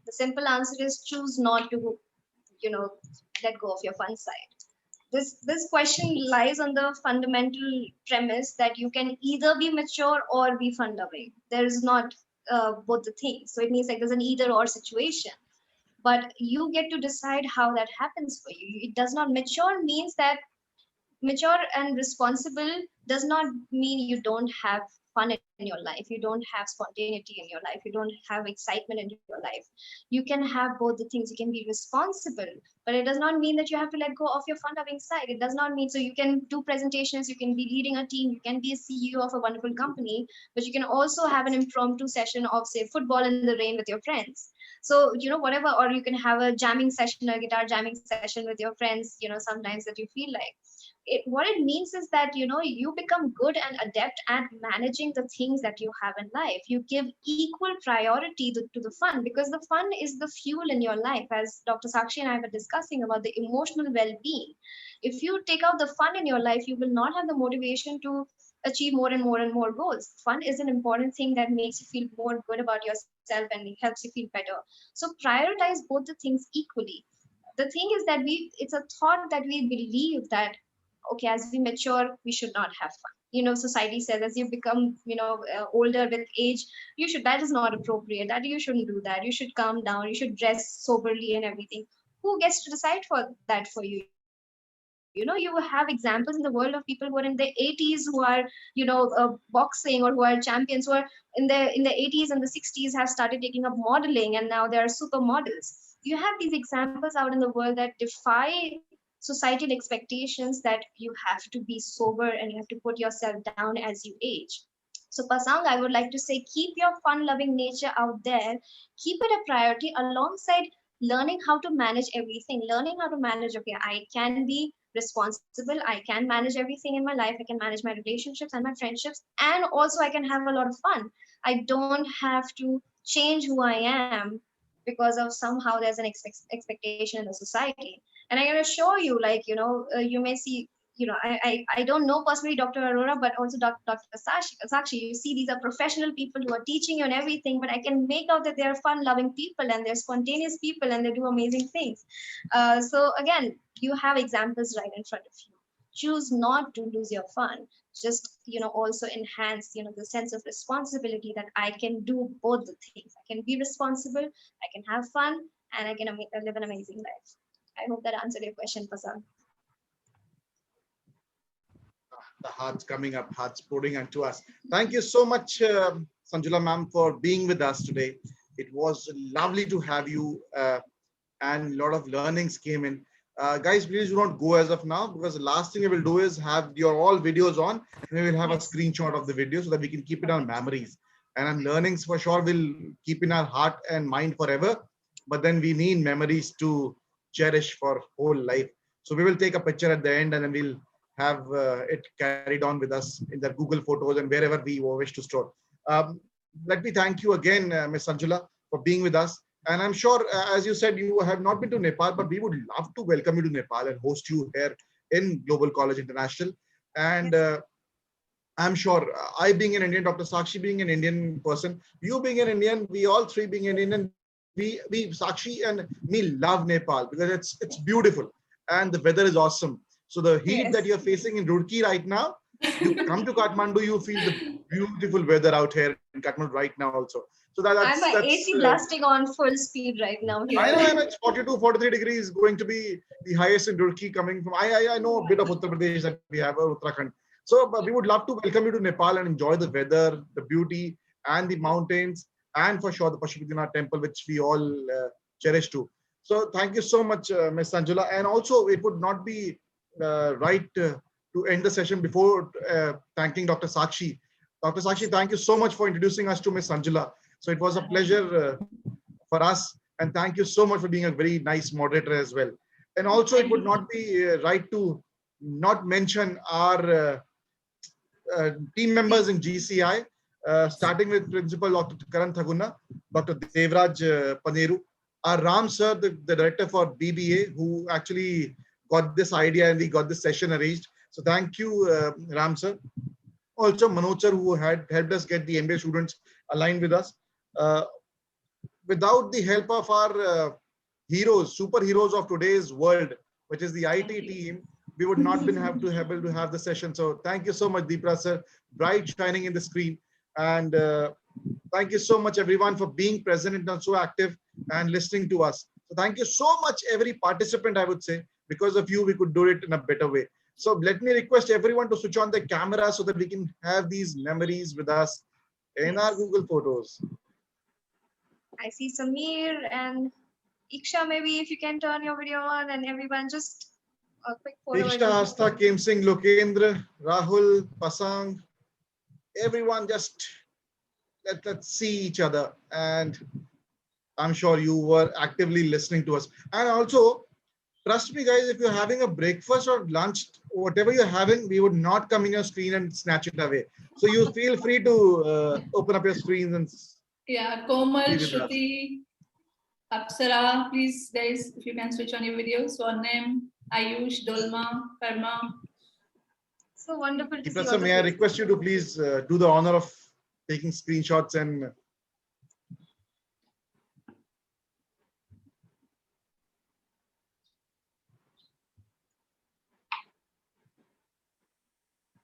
The simple answer is choose not to, you know, let go of your fun side. This question lies on the fundamental premise that you can either be mature or be fun loving. There is not both the things. So it means like there's an either or situation. But you get to decide how that happens for you. It does not mature means that mature and responsible does not mean you don't have fun in your life, you don't have spontaneity in your life, you don't have excitement in your life. You can have both the things. You can be responsible, but it does not mean that you have to let go of your fun loving side. It does not mean, so you can do presentations, you can be leading a team, you can be a CEO of a wonderful company, but you can also have an impromptu session of say football in the rain with your friends. So whatever, or you can have a jamming session, a guitar jamming session with your friends, sometimes that you feel like what it means is that you become good and adept at managing the things that you have in life. You give equal priority to the fun, because the fun is the fuel in your life, as Dr. Sakshi and I were discussing about the emotional well-being. If you take out the fun in your life, you will not have the motivation to achieve more and more and more goals. Fun is an important thing that makes you feel more good about yourself and helps you feel better. So prioritize both the things equally. The thing is that it's a thought that we believe that okay, as we mature we should not have fun. Society says as you become older with age, you should, that is not appropriate, that you shouldn't do that, you should calm down, you should dress soberly and everything. Who gets to decide for that for you? You have examples in the world of people who are in their 80s, who are boxing, or who are champions, who are in the 80s and the 60s have started taking up modeling, and now they are supermodels. You have these examples out in the world that defy societal expectations, that you have to be sober and you have to put yourself down as you age. So, Pasang, I would like to say keep your fun loving nature out there, keep it a priority alongside learning how to manage everything, learning how to manage, okay, I can be responsible, I can manage everything in my life, I can manage my relationships and my friendships, and also I can have a lot of fun. I don't have to change who I am because of somehow there's an expectation in the society. And I can assure you, like, you may see, I don't know personally Dr. Arora, but also Dr. Sakshi, you see these are professional people who are teaching you and everything, but I can make out that they're fun loving people and they're spontaneous people and they do amazing things. So again, you have examples right in front of you. Choose not to lose your fun. Just, also enhance, the sense of responsibility that I can do both the things. I can be responsible, I can have fun, and I can live an amazing life. I hope that answered your question, Pasang. the hearts coming up, hearts pouring into us. Thank you so much, Sanjula ma'am, for being with us today. It was lovely to have you, and a lot of learnings came in. Guys, please do not go as of now, because the last thing we will do is have your all videos on, and we will have a screenshot of the video so that we can keep it on memories. And learnings for sure will keep in our heart and mind forever. But then we need memories to cherish for whole life. So we will take a picture at the end, and then we'll have it carried on with us in the Google Photos and wherever we wish to store. Let me thank you again, Ms. Sanjula, for being with us. And I'm sure, as you said, you have not been to Nepal, but we would love to welcome you to Nepal and host you here in Global College International. And I'm sure I being an Indian, Dr. Sakshi being an Indian person, you being an Indian, we all three being an Indian, we Sakshi and me love Nepal because it's beautiful and the weather is awesome. So the heat that you're facing in Roorkee right now, You come to Kathmandu, you feel the beautiful weather out here in Kathmandu right now also. So I'm my that's AC blasting on full speed right now here. I know it's 42, 43 degrees going to be the highest in Turkey coming from. I know a bit of Uttar Pradesh that we have, or Uttarakhand. So but we would love to welcome you to Nepal and enjoy the weather, the beauty, and the mountains, and for sure the Pashupatinath temple, which we all cherish too. So thank you so much, Ms. Sanjula. And also, it would not be right to end the session before thanking Dr. Sakshi. Dr. Sakshi, thank you so much for introducing us to Ms. Sanjula. So it was a pleasure for us, and thank you so much for being a very nice moderator as well. And also, it would not be right to not mention our team members in GCI, starting with Principal Dr. Karan Thaguna, Dr. Devraj Paneru, our Ram sir, the director for BBA, who actually got this idea and we got this session arranged. So thank you, Ram sir. Also, Manoj sir, who had helped us get the MBA students aligned with us. Uh, Without the help of our heroes, superheroes of today's world, which is the IT team, we would not been able to have the session. So thank you so much, Deepra sir, bright shining in the screen. And thank you so much, everyone, for being present and so active and listening to us. So thank you so much, every participant, I would say. Because of you, we could do it in a better way. So let me request everyone to switch on the camera so that we can have these memories with us in our Google Photos. I see Samir and Iksha, maybe if you can turn your video on, and everyone just a quick photo. Iksha, Asta, Kim Singh, Lokendra, Rahul, Pasang, everyone just let's see each other. And I'm sure you were actively listening to us. And also, trust me, guys, if you're having a breakfast or lunch, whatever you're having, we would not come in your screen and snatch it away. So you feel free to open up your screens and Yeah, Komal, be with us. Shruti, Apsara, please, guys, if you can switch on your videos. Swarnim, Ayush, Dolma, Karma. So wonderful to see all Deepra, may I the request you to please do the honor of taking screenshots and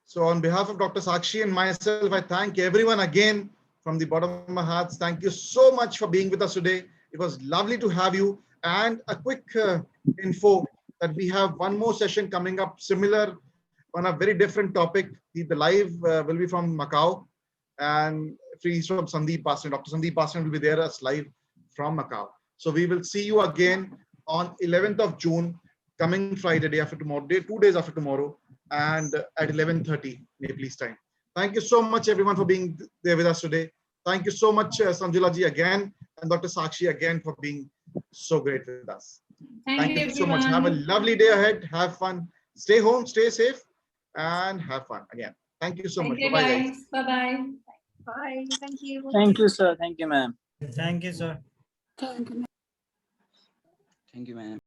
so on behalf of Dr. Sakshi and myself, I thank everyone again from the bottom of my heart. Thank you so much for being with us today. It was lovely to have you. And a quick info that we have one more session coming up similar on a very different topic. The live will be from Macau, and he's from Sandeep Pasran. Dr. Sandeep Pasran will be there as live from Macau. So we will see you again on 11th of June, coming Friday, day after tomorrow, 2 days after tomorrow, and at 11:30 Nepalese time. Thank you so much, everyone, for being there with us today. Thank you so much, Sanjula ji again, and Dr. Sakshi again for being so great with us. Thank you so much. Have a lovely day ahead. Have fun. Stay home, stay safe, and have fun again. Thank you so much. Thank you, Bye-bye, guys. guys. Bye-bye. Bye. Thank you. Thank you, sir. Thank you, ma'am. Thank you, sir. Thank you, ma'am.